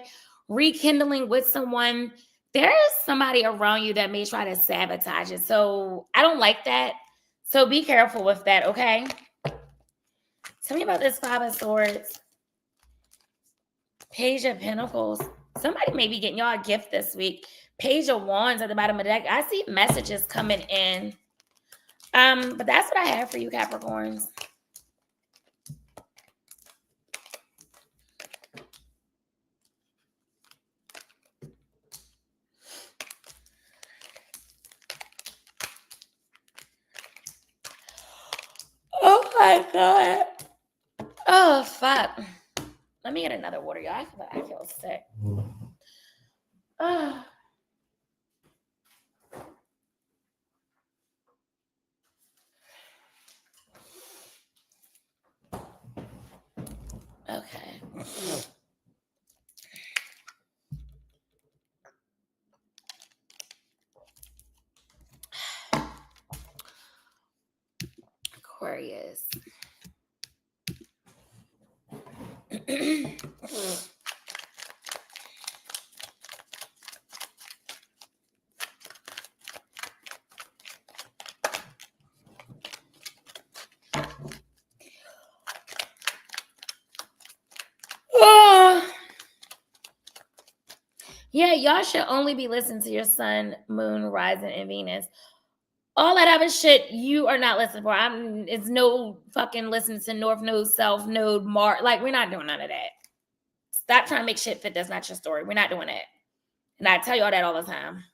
rekindling with someone, there is somebody around you that may try to sabotage it. So I don't like that. So be careful with that, okay? Tell me about this 5 of Swords. Page of Pentacles. Somebody may be getting y'all a gift this week. Page of Wands at the bottom of the deck. I see messages coming in. But that's what I have for you, Capricorns. Oh my God. Oh, fuck. Let me get another water, y'all. I feel sick. Oh. Okay. Aquarius. Oh. Yeah, y'all should only be listening to your sun, moon, rising, and Venus. All that other shit you are not listening for. It's no fucking listening to North Node, South Node, Mars. Like, we're not doing none of that. Stop trying to make shit fit. That's not your story. We're not doing that. And I tell y'all that all the time.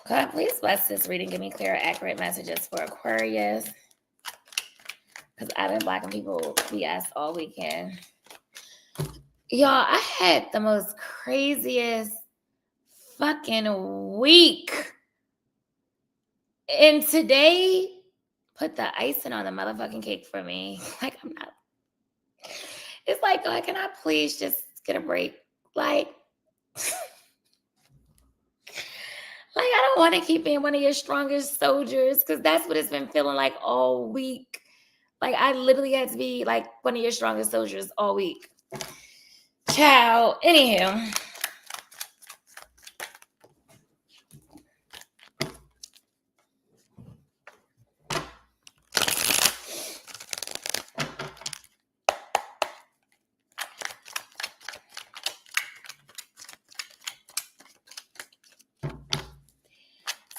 God, please bless this reading. Give me clear, accurate messages for Aquarius. Because I've been blocking people BS all weekend. Y'all, I had the most craziest fucking week. And today put the icing on the motherfucking cake for me. Like, I'm not. It's like, God, can I please just get a break? Like I don't want to keep being one of your strongest soldiers because that's what it's been feeling like all week. Like, I literally had to be like one of your strongest soldiers all week. Ciao. Anywho.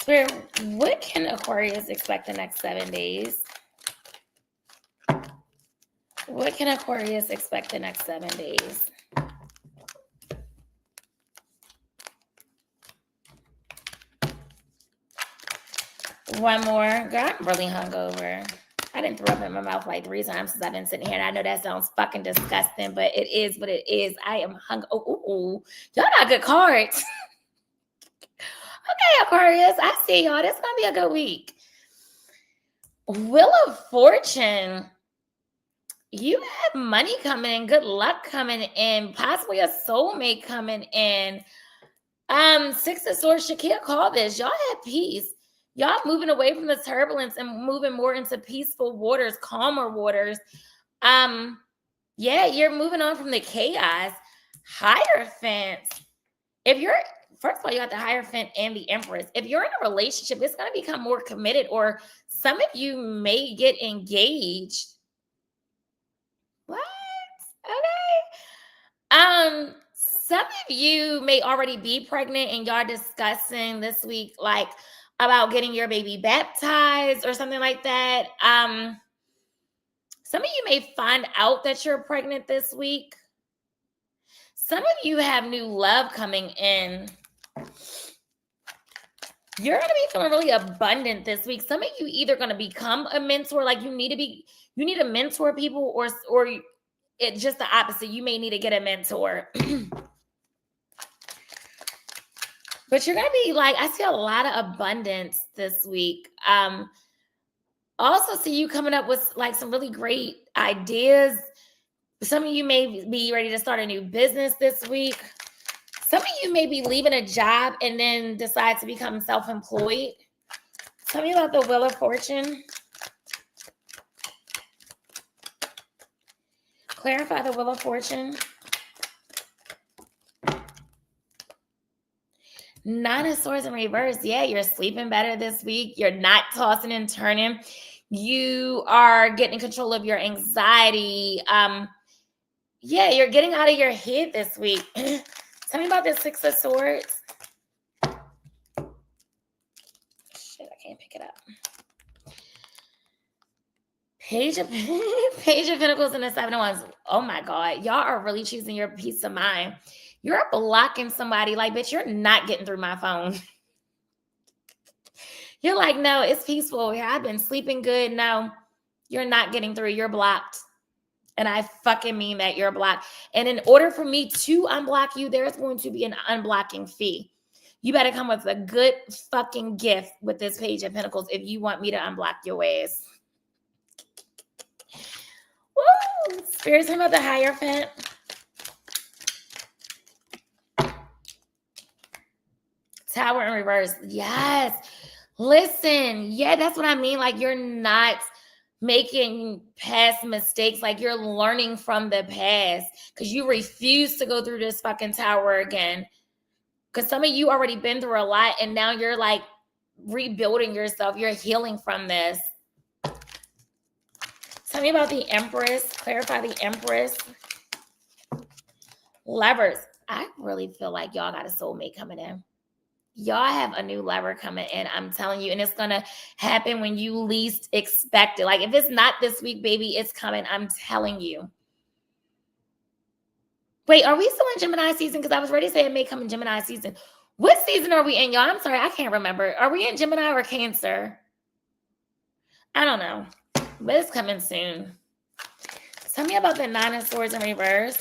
Spirit, what can Aquarius expect the next 7 days? What can Aquarius expect the next 7 days? One more. God, I'm really hungover. I didn't throw up in my mouth like 3 times since I've been sitting here. And I know that sounds fucking disgusting, but it is what it is. I am hung. Oh, y'all got good cards. Okay, Aquarius. I see y'all. This is going to be a good week. Wheel of Fortune. You have money coming in, good luck coming in, possibly a soulmate coming in. Six of Swords, Shakira, call this. Y'all have peace. Y'all moving away from the turbulence and moving more into peaceful waters, calmer waters. Yeah, you're moving on from the chaos. Hierophant. First of all, you got the Hierophant and the Empress. If you're in a relationship, it's going to become more committed, or some of you may get engaged. What? Okay. Some of you may already be pregnant and y'all discussing this week, like, about getting your baby baptized or something like that. Some of you may find out that you're pregnant this week. Some of you have new love coming in. You're going to be feeling really abundant this week. Some of you either going to become a mentor, like you need to mentor people, or it's just the opposite. You may need to get a mentor. But you're going to be like, I see a lot of abundance this week. Also see you coming up with like some really great ideas. Some of you may be ready to start a new business this week. Some of you may be leaving a job and then decide to become self-employed. Tell me about the Wheel of Fortune. Clarify the Wheel of Fortune. Nine of Swords in reverse. Yeah, you're sleeping better this week. You're not tossing and turning. You are getting control of your anxiety. Yeah, you're getting out of your head this week. Tell me about the Six of Swords. Shit, I can't pick it up. Page of Pentacles and the Seven of Wands. Oh my God. Y'all are really choosing your peace of mind. You're blocking somebody like, bitch, you're not getting through my phone. You're like, no, it's peaceful here. I've been sleeping good. No, you're not getting through. You're blocked. And I fucking mean that, you're blocked. And in order for me to unblock you, there's going to be an unblocking fee. You better come with a good fucking gift with this Page of Pentacles if you want me to unblock your ass. Woo! Spirit, tell me about the Hierophant. Tower in reverse. Yes. Listen. Yeah, that's what I mean. Like, you're not making past mistakes. Like, you're learning from the past because you refuse to go through this fucking tower again. Because some of you already been through a lot and now you're like rebuilding yourself. You're healing from this. Tell me about the Empress. Clarify the Empress. Lovers. I really feel like y'all got a soulmate coming in. Y'all have a new lover coming in, I'm telling you. And it's going to happen when you least expect it. Like, if it's not this week, baby, it's coming. I'm telling you. Wait, are we still in Gemini season? Because I was ready to say it may come in Gemini season. What season are we in, y'all? I'm sorry, I can't remember. Are we in Gemini or Cancer? I don't know. But it's coming soon. Tell me about the Nine of Swords in reverse.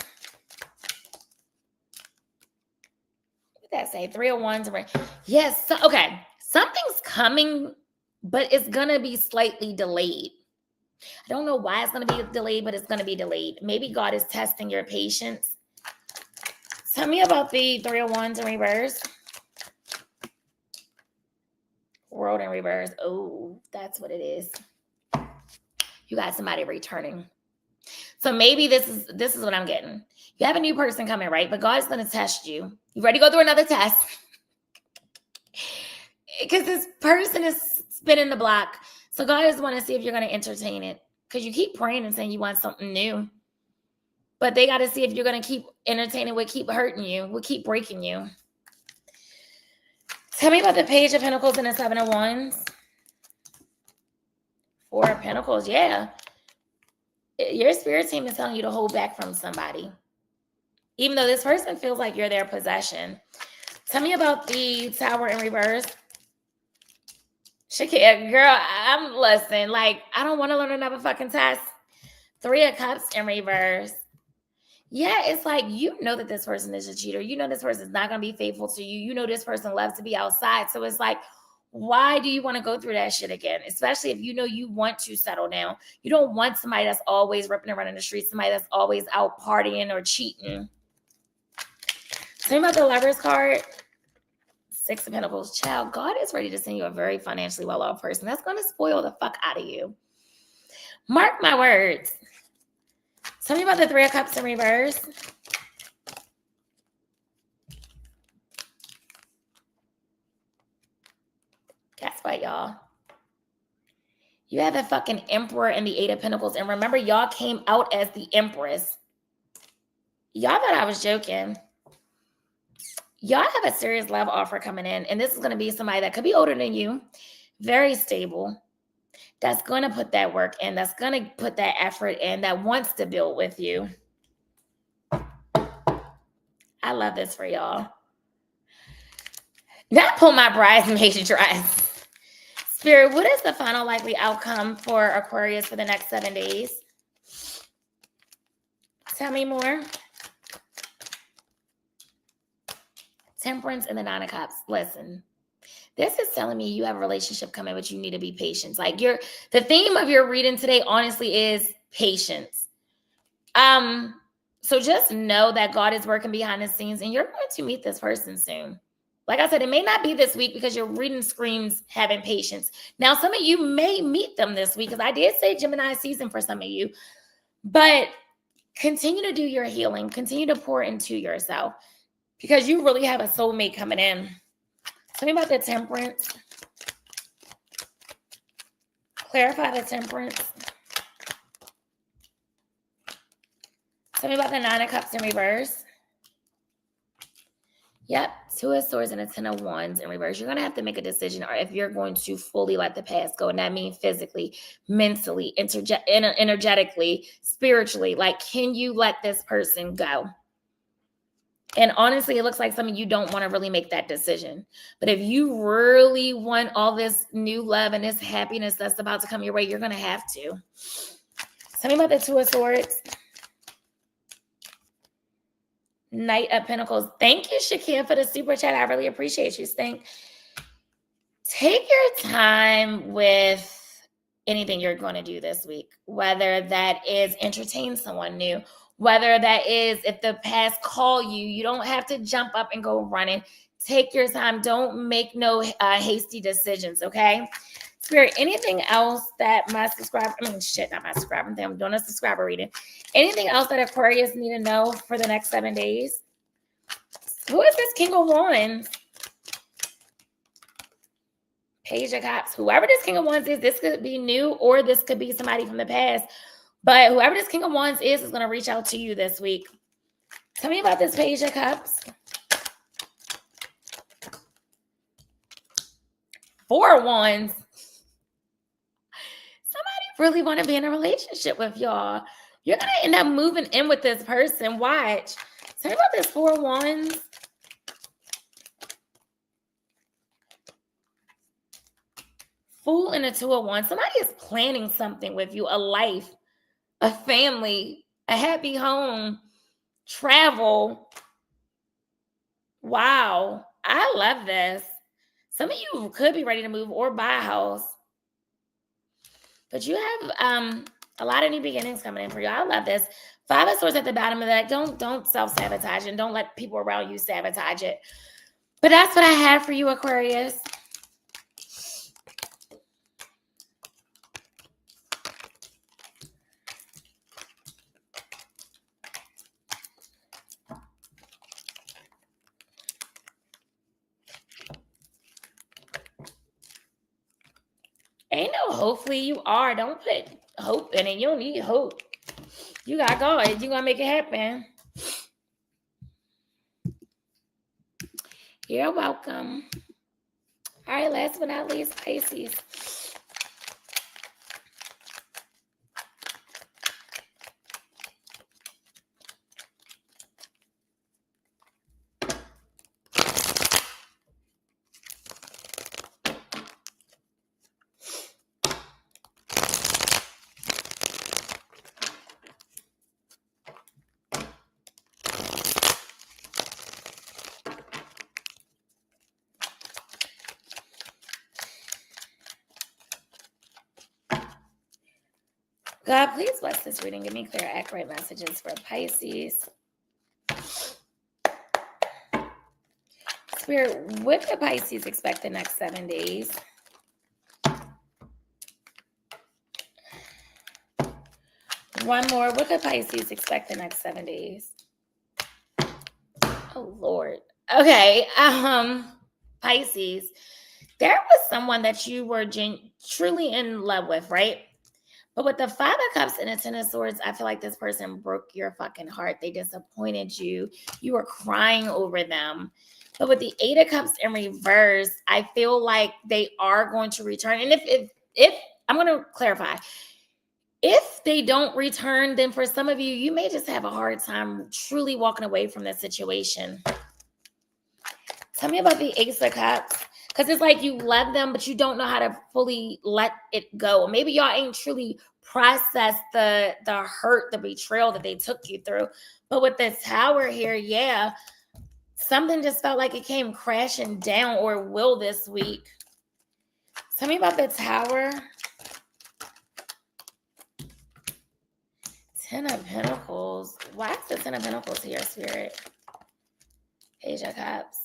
That say 3 of Wands. Yes. So, okay. Something's coming, but it's going to be slightly delayed. I don't know why it's going to be delayed, but it's going to be delayed. Maybe God is testing your patience. Tell me about the 3 of Wands in reverse. World in reverse. Oh, that's what it is. You got somebody returning. So maybe this is what I'm getting. You have a new person coming, right? But God's going to test you. You ready to go through another test? Because this person is spinning the block. So God just want to see if you're going to entertain it. Because you keep praying and saying you want something new. But they got to see if you're going to keep entertaining what keep hurting you, what keep breaking you. Tell me about the Page of Pentacles and the Seven of Wands. Four of Pentacles, yeah. Your spirit team is telling you to hold back from somebody. Even though this person feels like you're their possession. Tell me about the Tower in reverse. Shakira, girl, I'm listening. Like, I don't want to learn another fucking test. Three of Cups in reverse. Yeah, it's like, you know that this person is a cheater. You know this person is not going to be faithful to you. You know this person loves to be outside. So it's like, why do you want to go through that shit again? Especially if you know you want to settle down. You don't want somebody that's always ripping around in the streets, somebody that's always out partying or cheating. Tell me about the Lovers card. Six of Pentacles. Child, God is ready to send you a very financially well-off person that's going to spoil the fuck out of you. Mark my words. Tell me about the Three of Cups in reverse. Guess what, y'all? You have the fucking Emperor and the Eight of Pentacles. And remember, y'all came out as the Empress. Y'all thought I was joking. Y'all have a serious love offer coming in. And this is going to be somebody that could be older than you. Very stable. That's going to put that work in. That's going to put that effort in. That wants to build with you. I love this for y'all. Now pull my bridesmaid dress. Spirit, what is the final likely outcome for Aquarius for the next 7 days? Tell me more. Temperance and the Nine of Cups. Listen, this is telling me you have a relationship coming, but you need to be patient. Like the theme of your reading today, honestly, is patience. So just know that God is working behind the scenes and you're going to meet this person soon. Like I said, it may not be this week because your reading screams having patience. Now, some of you may meet them this week because I did say Gemini season for some of you, but continue to do your healing. Continue to pour into yourself because you really have a soulmate coming in. Tell me about the Temperance. Clarify the Temperance. Tell me about the Nine of Cups in reverse. Yep, Two of Swords and a Ten of Wands in reverse. You're going to have to make a decision or if you're going to fully let the past go. And that means physically, mentally, energetically, spiritually. Like, can you let this person go? And honestly, it looks like some of you don't want to really make that decision. But if you really want all this new love and this happiness that's about to come your way, you're going to have to. Tell me about the Two of Swords. Knight of Pentacles. Thank you, Shakia, for the super chat. I really appreciate you, Stink. Take your time with anything you're going to do this week, whether that is entertain someone new, whether that is if the past call you, you don't have to jump up and go running. Take your time. Don't make no hasty decisions, okay? Spirit, anything else that my subscriber, not my subscriber, I'm doing a subscriber reading. Anything else that Aquarius need to know for the next 7 days? Who is this King of Wands? Page of Cups. Whoever this King of Wands is, this could be new or this could be somebody from the past. But whoever this King of Wands is going to reach out to you this week. Tell me about this Page of Cups. Four of Wands. Really want to be in a relationship with y'all. You're going to end up moving in with this person. Watch. Tell me about this Four of Wands. Fool and a Two of Wands. Somebody is planning something with you. A life, a family, a happy home, travel. Wow. I love this. Some of you could be ready to move or buy a house. But you have a lot of new beginnings coming in for you. I love this. Five of Swords at the bottom of that. Don't self-sabotage and don't let people around you sabotage it. But that's what I have for you, Aquarius. Ain't no hopefully you are. Don't put hope in it. You don't need hope. You got God. You're going to make it happen. You're welcome. All right, last but not least, Pisces. God, please bless this reading. Give me clear, accurate messages for Pisces. Spirit, what do Pisces expect the next 7 days? One more. What could Pisces expect the next 7 days? Oh, Lord. Okay. Pisces, there was someone that you were truly in love with, right? But with the Five of Cups and the Ten of Swords, I feel like this person broke your fucking heart. They disappointed you. You were crying over them. But with the Eight of Cups in reverse, I feel like they are going to return. And if I'm going to clarify, if they don't return, then for some of you, you may just have a hard time truly walking away from this situation. Tell me about the Ace of Cups. Because it's like you love them, but you don't know how to fully let it go. Maybe y'all ain't truly processed the hurt, the betrayal that they took you through. But with this Tower here, yeah, something just felt like it came crashing down, or will this week. Tell me about the Tower. Ten of Pentacles. Why is the Ten of Pentacles here, Spirit? Page of Cups.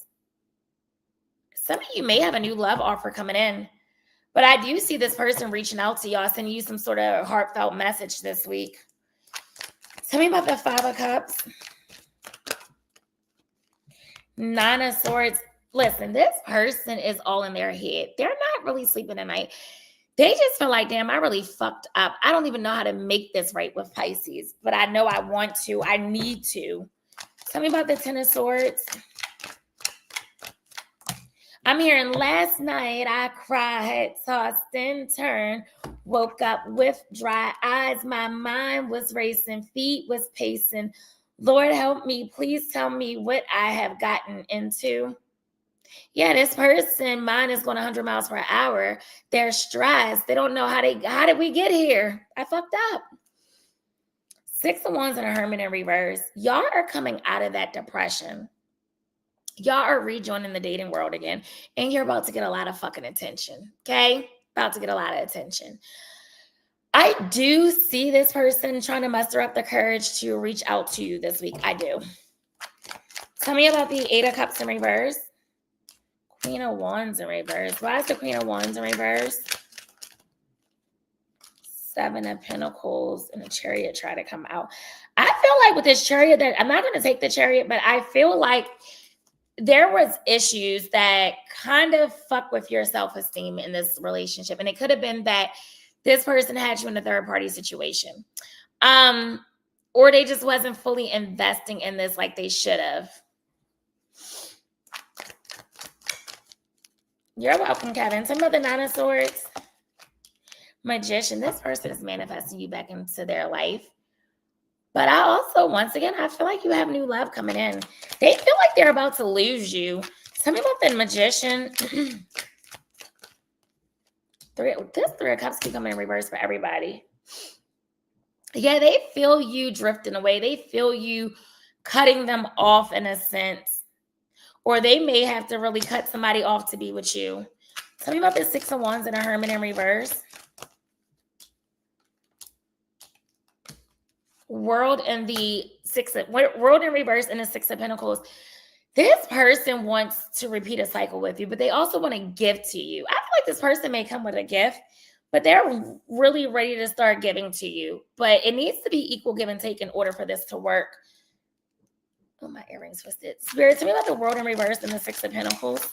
Some of you may have a new love offer coming in, but I do see this person reaching out to y'all, sending you some sort of heartfelt message this week. Tell me about the Five of Cups. Nine of Swords. Listen, this person is all in their head. They're not really sleeping at night. They just feel like, damn, I really fucked up. I don't even know how to make this right with Pisces, but I know I want to. I need to. Tell me about the Ten of Swords. I'm hearing last night I cried, tossed and turned, woke up with dry eyes. My mind was racing, feet was pacing. Lord, help me. Please tell me what I have gotten into. Yeah, this person, mind is going 100 miles per hour. They're stressed. They don't know how did we get here? I fucked up. Six of Wands and a Hermit in reverse. Y'all are coming out of that depression. Y'all are rejoining the dating world again, and you're about to get a lot of fucking attention, okay? About to get a lot of attention. I do see this person trying to muster up the courage to reach out to you this week. I do. Tell me about the Eight of Cups in reverse. Queen of Wands in reverse. Why is the Queen of Wands in reverse? Seven of Pentacles and a Chariot try to come out. I feel like with this Chariot, that I'm not going to take the Chariot, but I feel like there was issues that kind of fuck with your self-esteem in this relationship. And it could have been that this person had you in a third-party situation. Or they just wasn't fully investing in this like they should have. You're welcome, Kevin. Some of the Nine of Swords. Magician. This person is manifesting you back into their life. But I also, once again, I feel like you have new love coming in. They feel like they're about to lose you. Tell me about the Magician. This Three of Cups keep coming in reverse for everybody. Yeah, they feel you drifting away. They feel you cutting them off in a sense. Or they may have to really cut somebody off to be with you. Tell me about the Six of Wands and a Hermit in reverse. World in reverse and the Six of Pentacles. This person wants to repeat a cycle with you, but they also want to give to you. I feel like this person may come with a gift, but they're really ready to start giving to you. But it needs to be equal give and take in order for this to work. Oh, my earrings twisted. Spirit, tell me about the World in reverse and the Six of Pentacles.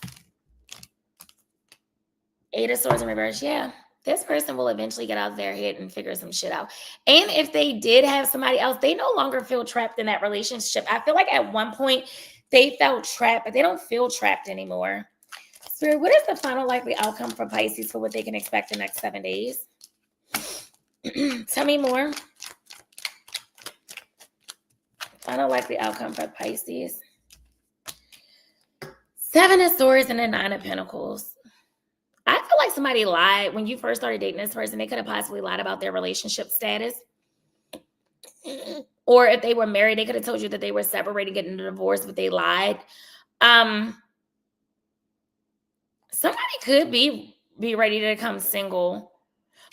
Eight of Swords in reverse. Yeah. This person will eventually get out of their head and figure some shit out. And if they did have somebody else, they no longer feel trapped in that relationship. I feel like at one point they felt trapped, but they don't feel trapped anymore. Spirit, what is the final likely outcome for Pisces for what they can expect the next 7 days? Tell me more. Final likely outcome for Pisces. 7 of Swords and the 9 of Pentacles. I feel like somebody lied when you first started dating this person. They could have possibly lied about their relationship status. Or if they were married, they could have told you that they were separated, getting a divorce, but they lied. Somebody could be ready to become single.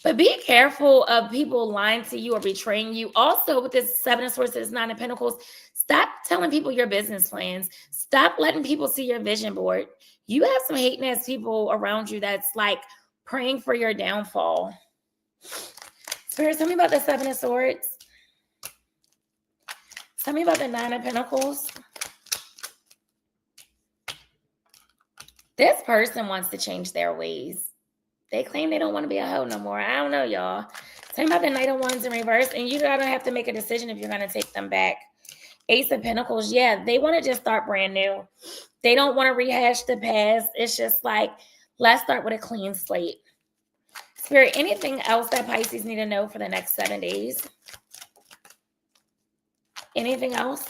But be careful of people lying to you or betraying you. Also, with this 7 of Swords, this 9 of Pentacles, stop telling people your business plans. Stop letting people see your vision board. You have some hating ass people around you that's like praying for your downfall. Spirit, tell me about the 7 of Swords. Tell me about the 9 of Pentacles. This person wants to change their ways. They claim they don't want to be a hoe no more. I don't know, y'all. Tell me about the Knight of Wands in reverse. And you gotta have to make a decision if you're going to take them back. Ace of Pentacles. Yeah, they want to just start brand new. They don't want to rehash the past. It's just like, let's start with a clean slate. Spirit, anything else that Pisces need to know for the next 7 days? Anything else?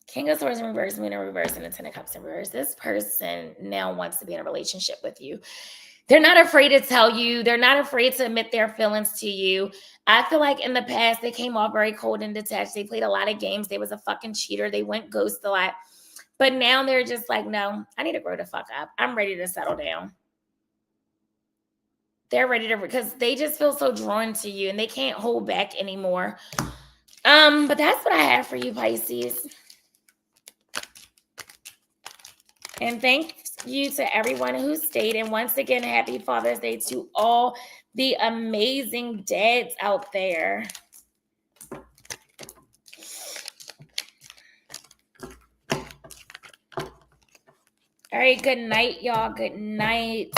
King of Swords in reverse, Moon in reverse, and the 10 of Cups in reverse. This person now wants to be in a relationship with you. They're not afraid to tell you. They're not afraid to admit their feelings to you. I feel like in the past, they came off very cold and detached. They played a lot of games. They was a fucking cheater. They went ghost a lot. But now they're just like, no, I need to grow the fuck up. I'm ready to settle down. They're ready to, because they just feel so drawn to you and they can't hold back anymore. But that's what I have for you, Pisces. And thank you to everyone who stayed. And once again, happy Father's Day to all the amazing dads out there. All right, good night, y'all. Good night.